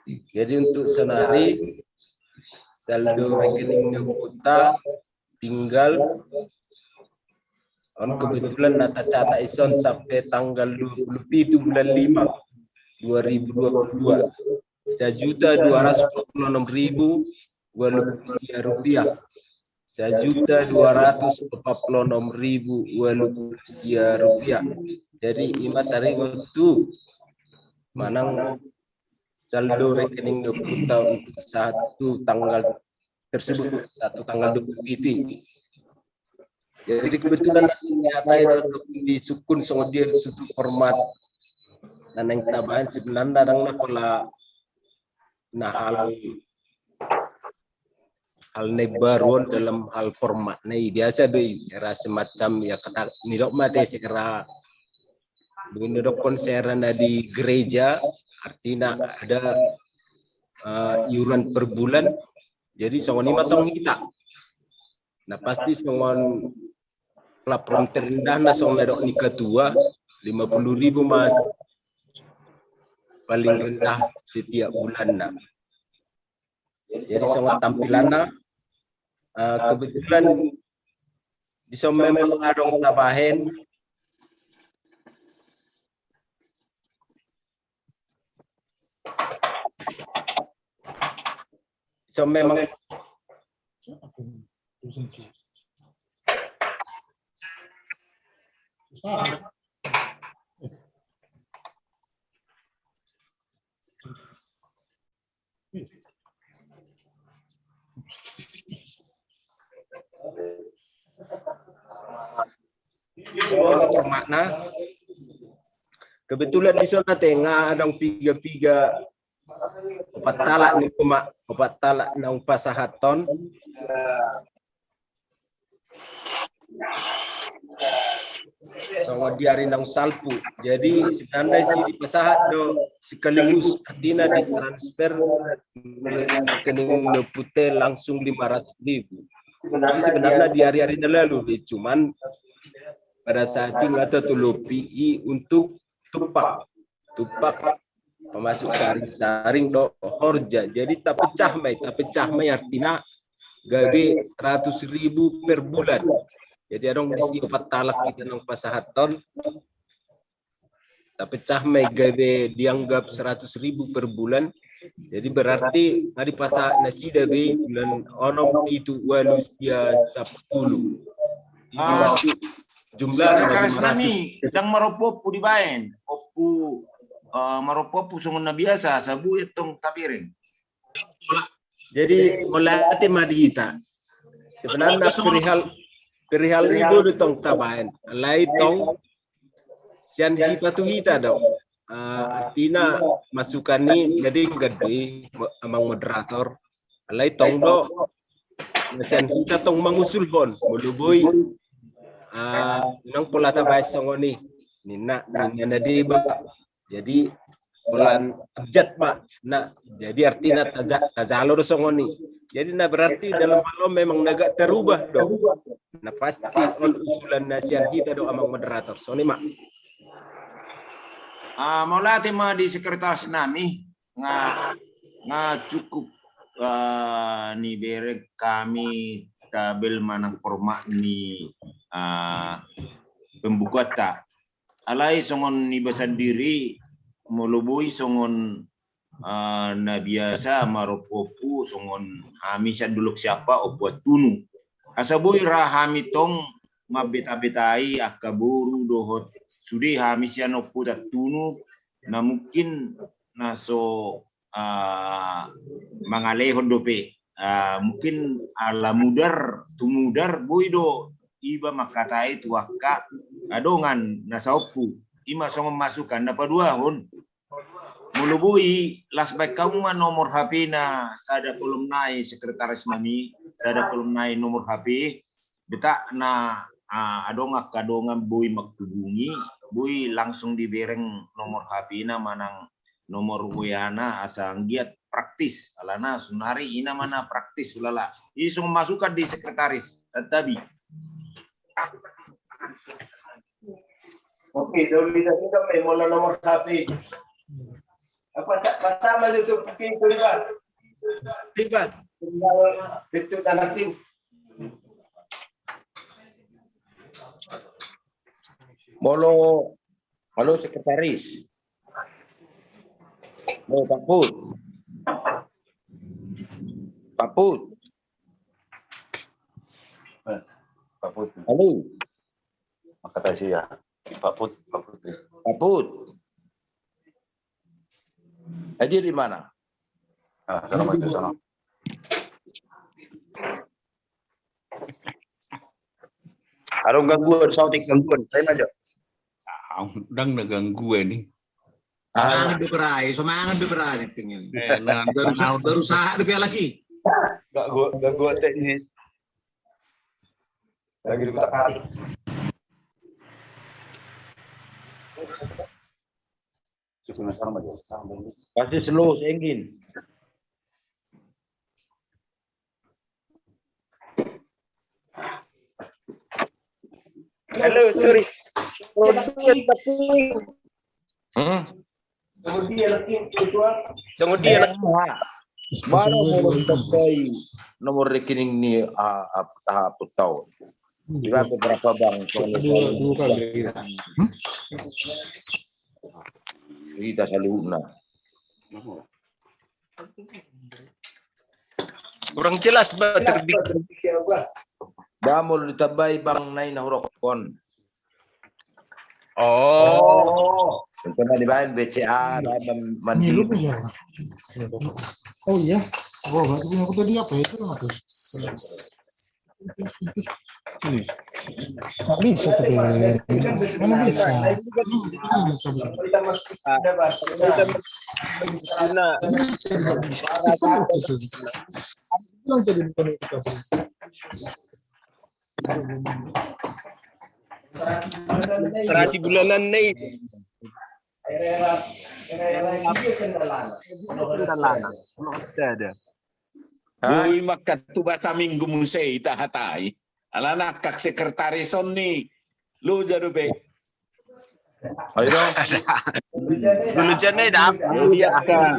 Jadi untuk senari saldo rekening huta tinggal kebetulan nata cata ison sampai tanggal 27 bulan 5 2022 1.246.000 rupiah 1.246.000 rupiah. Jadi ima tarik untuk manang saldo rekening puta untuk satu tanggal tersebut, satu tanggal 27. Jadi kebetulan nyata itu di sukun sama dia tutup format dan yang tambahan sebenarnya orang pola hal nebaron dalam hal format nih biasa deh kira semacam ya kata nidok mate sekira nidok konseran di gereja artinya ada iuran per bulan jadi sama 5 tahun kita. Nah pasti songon laporan terendah na songon medok ni ketua 50.000 mas paling rendah setiap bulan na. Jadi songon tampilan na kebetulan bisa memang adong tabahen so memang bermakna Kebetulan di sana tengah ada piga opat talak ni cuma opat talak na pasahaton. Sama diari nang salpu. Jadi sebenarnya si di pasahat do sekaligus artinya di transfer rekening putih langsung 500.000. Jadi sebenarnya di hari-hari lalu cuman pada saat itu nggak tertutupi untuk tupak pemasuk saring do horja. Jadi tak pecah mai artinya gawe 100.000 per bulan. Jadi ada mesti 4 talak kita nang pasahaton. Tak pecah mai gawe dianggap 100.000 per bulan. Jadi berarti hari pasah nasi dawe bulan onom itu walusia 10. Jumlah sekretaris nami sedang maropopu di baen opu maropopu sungun na biasa sabu itong tabirin. Jadi melatih madita sebenarnya perihal ribu ditong tabain lai tong sian kita tu kita dong artinya masukan ni jadi gede amang moderator lai tong do sian kita tong mangusul bon mulubui nang pola tabay songoni nina diba jadi bulan abjad mak nah jadi artinya tajalur songoni jadi nah berarti dalam hal memang agak terubah dong nah pasti usulan nasian kita do amang moderator soni mak maulati ma di sekretaris nami nga cukup ni berek kami tabel manang format ni pembuka tak alai songon ni basandiri mulubui songon na biasa maropopu songon hamisa duluk siapa obuat tunu asabui rahami tong mabeta-betai akaburu dohot sudi hamisia no putat tunu na mungkin naso mangalehon dope mungkin ala mudar tumudar buido iba makatai tuaka adongan nasaopu ima song masukan dapat 2 hon mulubui las baik kamu nomor HP na sada kolom nai sekretaris nami sada kolom nai nomor HP beta na adongan bui makhubungi bui langsung dibereng nomor HP na manang nomor WA-na asang giat praktis alana sunari ina mana praktis ulala isung masukan di sekretaris tadi. Oke, dulu kita may mula nomor HP. Apa pasama dito sa pinto Diba? Dito na natin. Halo sekretaris. Pak Put. Halo. Makasih ya. Pak Put. Hadir di mana? Assalamualaikum. Sana. Ada gangguan, sautik gangguan. Saya aja. Đang là gangguan nih. Semangat beberai tinggal. Berusaha lebih lagi. Gangguan teknis. Lagi dikutak-atik. Pasti slow, engine. Halo, sorry. Kemudian baru mau sampai nomor rekening ni tahap tahun. Kira beberapa bank. Kita saluna. Kurang jelas terbit. Damol ditabay bang nay na hurokon. Oh. Kena dibayan BCA mandiri. Oh iya. Oh, berarti punya aku tadi apa itu Mas? Nggak bisa tuh, Ben. Emang bisa. Operasi bulanan nih. Boy makat tu bata minggu musay itahatay. Alana kak sekretarison ni lu jadu be. Ayo dong. Dulu jane dah. Iya ka.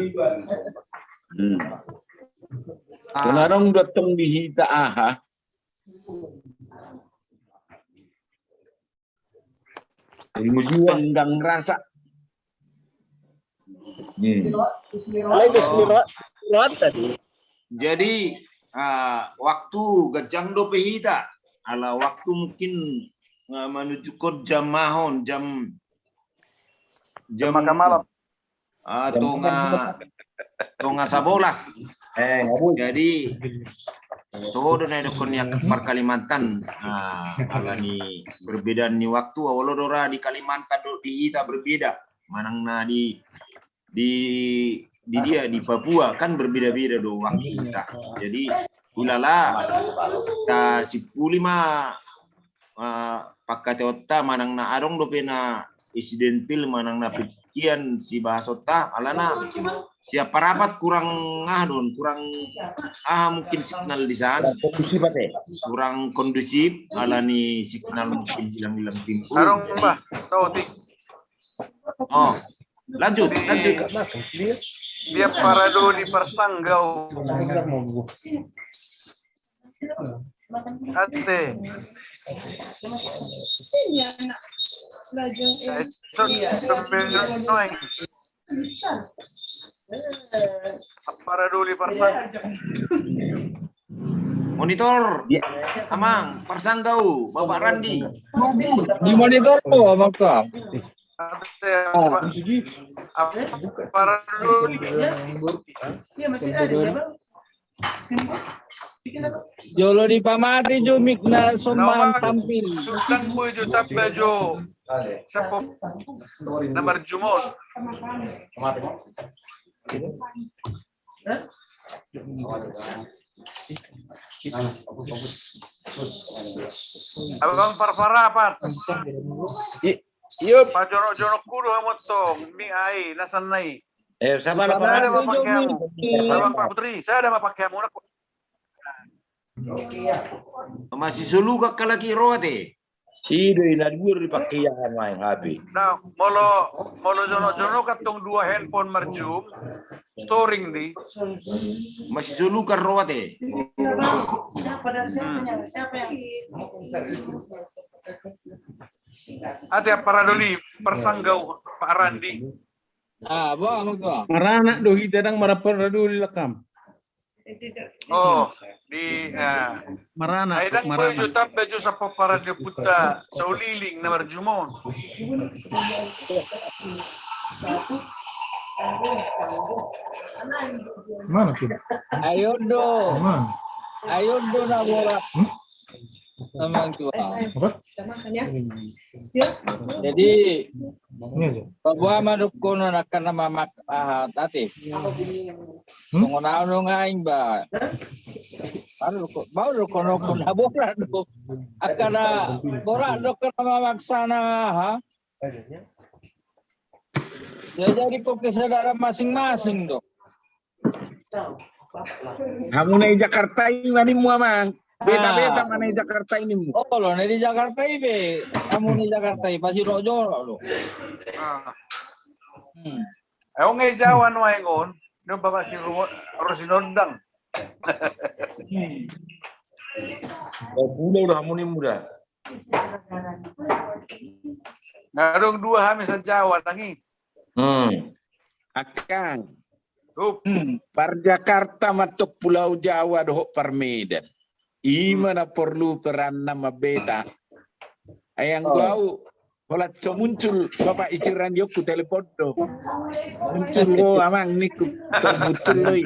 Kunarong datang di hita aha. Ilmu jiwa enggak ngerasa. Tadi. Jadi waktu gajang do pehita ala waktu mungkin menuju ke jam mahon jam makan malam. Tonga 11. Jadi todo na do konya par Kalimantan ala ni berbeda ni waktu awal dora di Kalimantan do di hita berbeda manang na di dia di Papua kan berbeda-beda do waktu kita. Jadi ulala ta sipulima pakai otta manang na arong do pena isidentil manang na pikian si bahasota alana ya parapat kurang mungkin signal di sana kurang kondusif alani signal mungkin hilang timbul. Arong Mbah, tahu tik. Oh, lanjut. Dia parado di Persanggau. Ate. Parado di Persanggau. Monitor, Amang, Persanggau, Bapak Randi. Di monitor po, maka. Jolo di pamati jumik na sumang tampil. Sultan po juta bejo. Siapa nomor jumol. Abang parparapat. Iya, Pak Jono kudu motong mi ai nasanai. Sama Saya ada mau pakaiamu. Abang Pak Putri, saya ada mau pakaiamu. Masih sulu ka kalaki rote. Ido inadur di pakaian main habis. Nah, molo Jono katong dua handphone merjum, storing di. Masih sulu ka rote. Ada paradoli Persanggau Pak Randi. Ba, maka. Marana dohi dadang maraparaduli lakam. Oh, di Marana. Aidang po juta bejo sa paparadyo puta sa uliling na marjumon. Mana tuh? Ayun do na borak. Tamang tua. Apa? Jadi Ini aja. Babua manuk kono nakan nama mak tati. Tungona no ngaing ba. Baru kono bora do. Akana bora do kana maksana ha. Ya jadi kok kesadaran masing-masing do. Kamu naik Jakarta ini mani muamang. Beta mana Jakarta ini mu. Oh lo di Jakarta ini. Kamu di Jakarta ini pasti rojo lo. Ayaw nga ijawan mo ngayon, no ba si Rosinondang? Muda udah muni muda. Narong dua kami sa Jawa nangi. Akang. Par Jakarta matuk Pulau Jawa doh par Medan. Imana perlu peran nama beta. Ayang bau kalau muncul Bapak ikiran yoku telepon do. Muncul amang niku betul loy.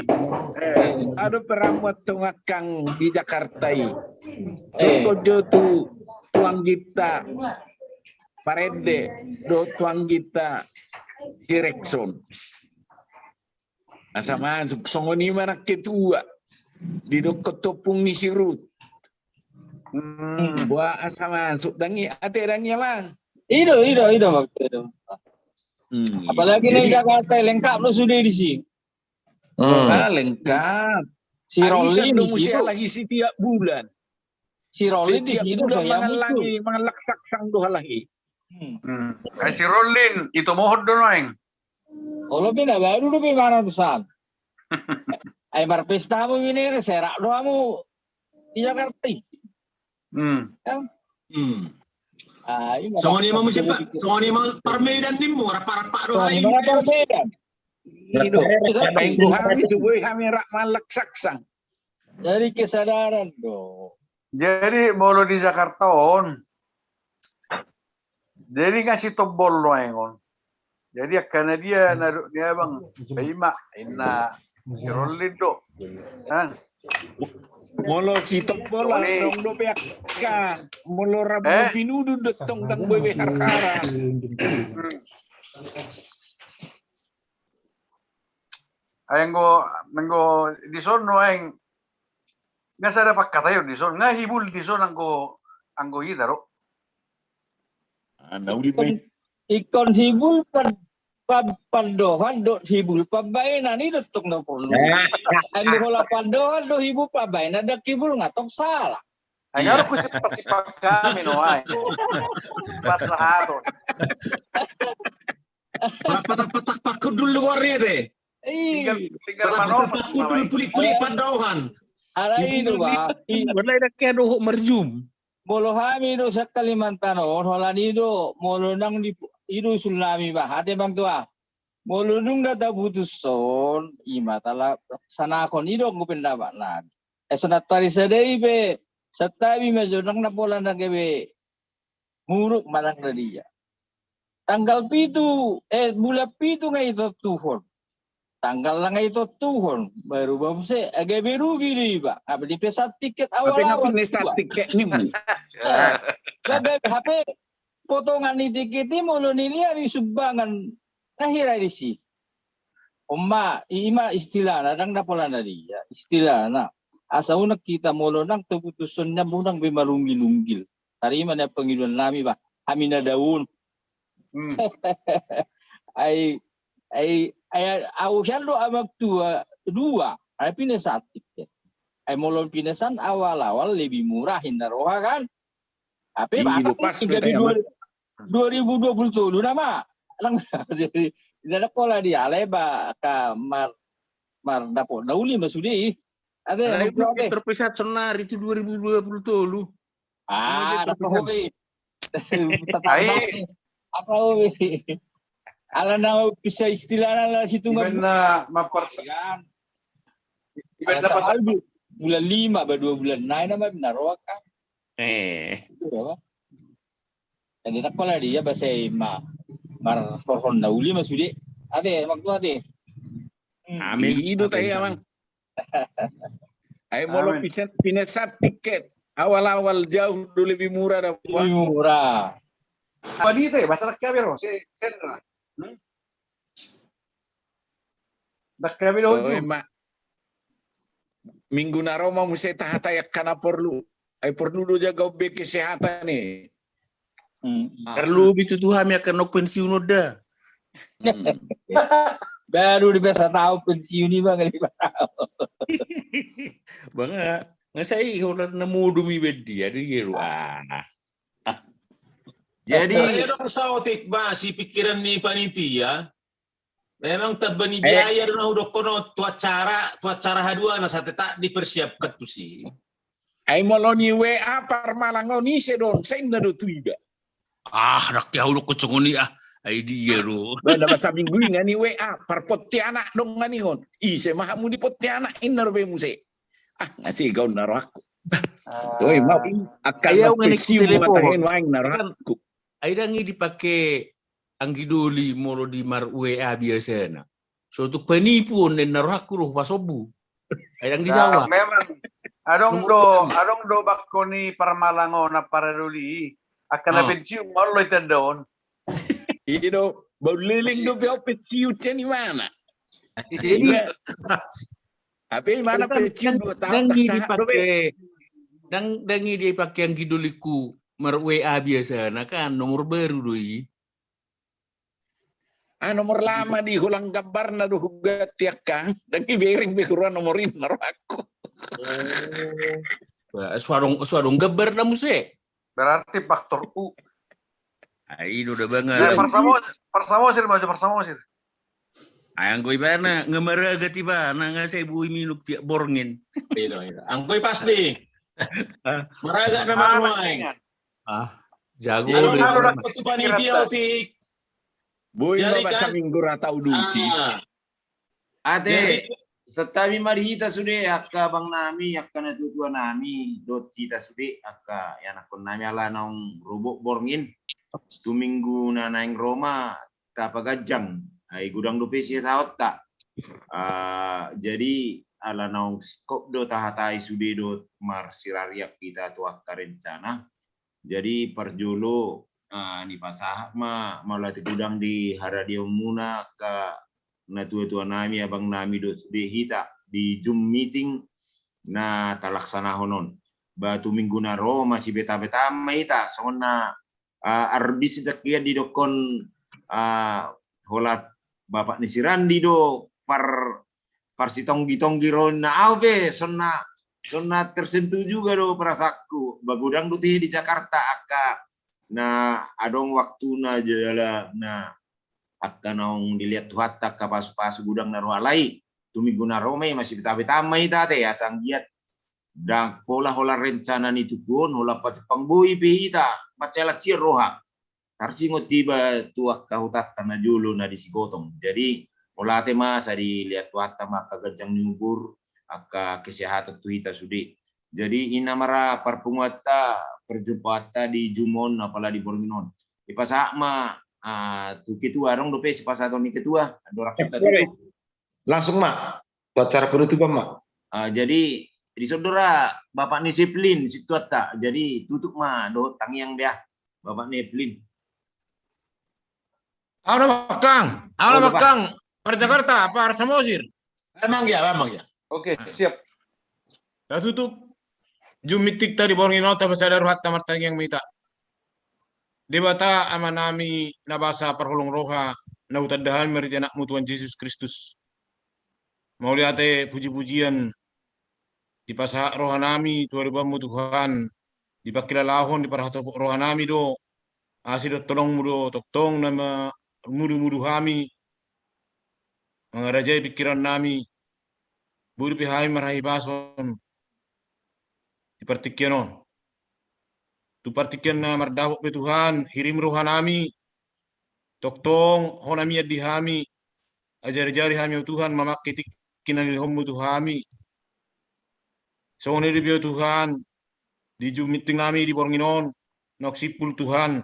Ada peran waktu ngakang di Jakarta ini. Kojo tu tuang kita Parede do tuang kita Direkson. Asa masuk songoni mana ketua di do ketopung ni sirut. Buat asa masuk dangi ate dangi mang. Ido waktu itu. Apalagi di Jakarta lengkap lo sudah di sini. Lengkap. Si Rolin di situ lagi setiap bulan. Si Rolin di situ saya mangalaksak sang doha lagi. Si Rolin itu mohon doang. Kalau bina baru lebih mana tusan. Ay berpesta mo ini serak doamu di Jakarta. Songoni mo cepat, songoni mo permedan ni mo rapa-rapa doa ini. Permedan. Kami rak malaksak sang. Dari kesadaran do. Jadi molo di Jakarta on. Jadi ngasih tobol lo on. Jadi karena dia bang, Bima, ina si Rolin do. Molo si tobol dong do pihak kan. Molo rabu pinudu detong dang bebe harkara. Menggo di sono aing nggak sada pakata yo di sono nggak hibul di sono anggo idaro. Ikon hibul pandohan do hibul pabainan itu tok no perlu. Ando hola pandohan do hibul pabainan ada kibul ngatok salah. Hanya aku sifat kami no ay. Maslahaton. Patak pakut dulu warnya deh. Tinggal manor pakut dulu kulit pandohan. Ala itu ba. Walay na kaya do merjum. Molo kami do sa Kalimantan hola nido molo nang di ido sulami ba hate bang tua. Molo nung data putuson imatala sana kon ido ngupendaba na. Sunat tari sadai be satabi majodang na pola na gebe muruk malang na dia. Tanggal pitu bulan pitu nga ito tuhon. Tanggal lang itu tuhon baru bapse agak berugi nih pak. Apa di pesat tiket awal-awal. Tiket ni bu. HP potongan ni tiket ni mulu ni hari sumbangan akhir hari sih. Oma ima istilah nadang dapolan dari ya istilah na. Asa unak kita mulu nang teputusannya bunang bemalunggil-unggil. Tari mana pengiduan nami pak. Amina daun. Aku selalu amak dua, pinasan tiket. Molon pinasan awal-awal lebih murah hindaroha kan. Tapi lepas 2020 nama. Jadi tidak kola dia leba ke mar dapur dauli masudi. Ada terpisah senar itu 2020 dulu. Ada hobi. Apa hobi? Ala na bisa istilahnya lah hitungan. Ibadah mapersian. Ibadah pasal bulan 5 ba 2 bulan 9 nama binaroa kan. Jadi tak pala dia bahasa mar pohon dauli masudi. Ade maksud ade. Amin itu tayo amang. Ay molo pinasat tiket. Awal-awal jauh dulu lebih murah dah. Lebih murah. Wanita ya bahasa kabiro si Sandra. Minggu na Roma mesti tahatayak kana perlu. Ay perlu do jaga be kesehatan ni. Perlu bitu Tuhan akan pensiun udah. Baru di biasa tahu pensiun ni bang kali Bang, ngasai kalau nemu dumi bedi ada gitu. Jadi dong sautik ba si pikiran ni panitia. Memang tabani biaya na udah kono tuacara hadua na sa tak dipersiapkan tu sih. Ay moloni WA parmalango ni sedon sa inna do tuiga. Rakyat udah kecongoni ay dia ro. Benda basa minggu ngani WA parpotti anak dong ngani ngon. Ise mahamu di potti anak inna be muse. Ngasih gaun naro aku. Oi mau kaya ngani telepon waing naro aku. Ay dangi dipakai anggidoli molo di mar WA biasa na. So untuk penipu nen naruh aku roh pasobu. Ayang di sawah. Adong do bakko ni Parmalango na paraduli. Akan na pensiun mo lo itandon. Ino, liling do peo pensiun ni mana? Jadi Tapi mana pensiun 2 tahun dangi tak dipakai dangi dipakai yang giduliku WA biasa nah kan nomor baru doi. Nomor lama di hulang gambar na do hugat tiak kang dangi bering bekuran nomorin naro aku. Suadong gambar na muse. Berarti faktor U. Ay, udah banget. Persamosir maju persamosir. Ayang ko'y ba na ngamaraga tiba na nga sa ibuhi minuk tiyak borngin. Ito. Ang ko'y pasti. Maraga naman wa'y. Jago. Ano na ko panitia o ti. Boy mabasa minggu ratau duti. Ate, setabi marihita sude akka bang nami akka na tutua nami dot kita sude akka yan akon nami ala naong rubok borngin. Tuminggu na naing Roma tapagajang ay gudang dupe siya taot ta. Jadi ala naong sikop do tahatai sude do marsirariak kita tuak karencana. Jadi perjolo ni pasahap malati gudang di haradio muna ka na tua nami abang nami do sude hita di Zoom meeting na talaksana honon. Batu minggu na Roma si beta-beta maita sona arbis dakia di dokon holat bapak ni Sirandi do par si tonggi ron na ave sonna tersentuh juga do perasaku bagudang duti di Jakarta akka na adong waktu na jala na akka naong dilihat tuhatta ka pasu gudang na roalai tuminggu na Rome masih beta-beta mai tate ya sanggiat dan pola hola rencana ni tukun hola pacupang bui pihita macela cier roha tarsingo tiba tuak kahutat na julo na disigotong jadi hola tema sa dilihat tuhatta maka gajang nyubur akka kesehatan tuhita sudi jadi inamara parpungwata perjumpata di Jumon apala di Borminon di pasakma tu ketua dong dope si pasaton ni ketua dorak kita langsung mak acara penutupan mak jadi di saudara bapak disiplin situ tak jadi tutup mah do tangiang dia bapak disiplin Awal makang per Jakarta par Samosir emang ya oke siap dah tutup jumitik tadi borngino ta sadar hatta martangiang mita debata amanami nabasa perholong roha na utadahan meritana mutuan Yesus Kristus mau lihat puji-pujian di pasah rohanami tuaribamu Tuhan di pakilalahon di parhato rohanami do asidot tolong mudo toktong nama mudu kami mengarajai pikiran nami buri pihai marahi bason di partikianon tu partikian na mardawok be Tuhan hirim rohanami toktong honami adihami ajari-jari hami Tuhan mamakitik kinanilhommu Tuhami Sone ribio Tuhan di jumiting nami di Bornginon noksipul Tuhan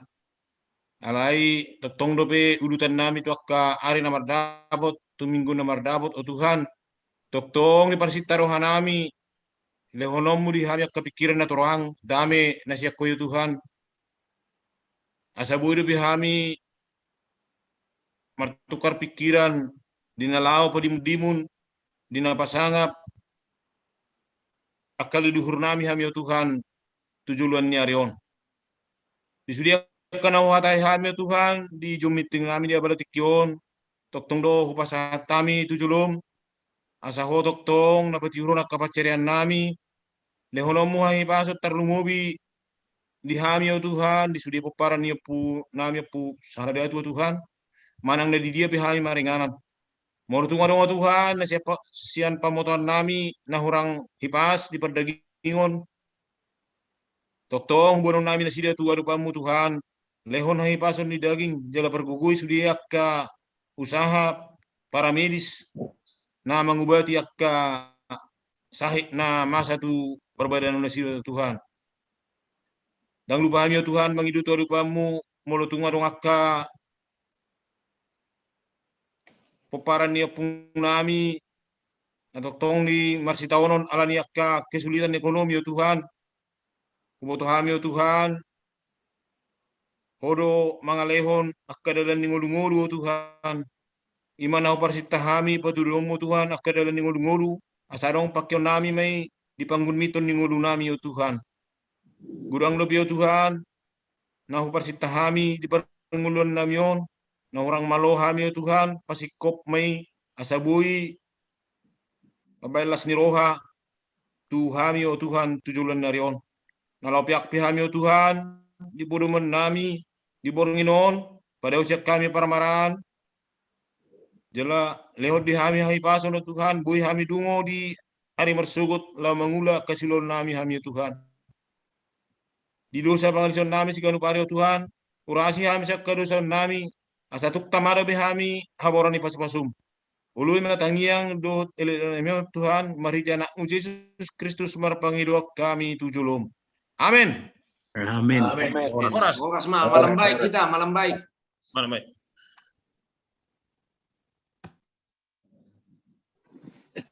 alai totong dope udutan nami tu akka ari namar dabot tu minggu namar dabot o Tuhan toktong di parsita rohanami lehonommu di hami akka pikiran na torang dame nasiak koyo Tuhan asabudu bihami martukar pikiran dinalao padimun dinapasangap akal luhur nami hami ya Tuhan tujuan ni arion disediakan awatai hami ya Tuhan di jumiting nami dia balatikyon toktong do hupasat kami tujulum asaho toktong napatihuro nakapacerian nami lehonomu hai pasot tarlumubi di hami ya Tuhan disudia peparan ya pu nami ya pu sarada tu Tuhan manang na di dia pihami maringanan mau tunga Tuhan na siapa sian pamoton nami na hurang hipas di perdagingon toktong burung nami na sida tu adupamu Tuhan lehon hipason di daging jala pergugui sudia akka usaha para medis na mengubati akka sahih na masa tu perbadanan na sida Tuhan dan lupa ya Tuhan mengidu tu adupamu molo tunga dong akka peparan niya pung nami atau tong di marsitawonon alani akka kesulitan ekonomi ya Tuhan. Kubutuhan ya Tuhan. Hodo mangalehon akka dalan ningolu-ngolu Tuhan. Iman ako parsitahami patulong mo Tuhan akka dalan ningolu-ngolu. Asadong pakyaw nami may dipanggunmiton ningolu nami ya Tuhan. Gurang lobi ya Tuhan. Nahu parsitahami dipanguluan nami yon. Na orang malohami ya Tuhan. Pasikop may asabui. Pabaylas ni roha. Tuhami ya Tuhan tujulan narion. Nalau pihak-pihami ya Tuhan. Di bodoman nami. Di Bornginon, pada usia kami paramaran, jela lehot di hami hai pason Tuhan, bui hami dungo di hari mersugut la mangula kasilon nami hami Tuhan. Di dosa pangalison nami siganu pari Tuhan, urasi hami sakka dosa nami, asatuk tamara be hami haborani pas-pasum. Ului menatangiang do elemi Tuhan, mari jana Yesus Kristus marpangidoak kami tujulum. Amin. Amin. Amin. Malam baik kita, malam baik. Malam baik.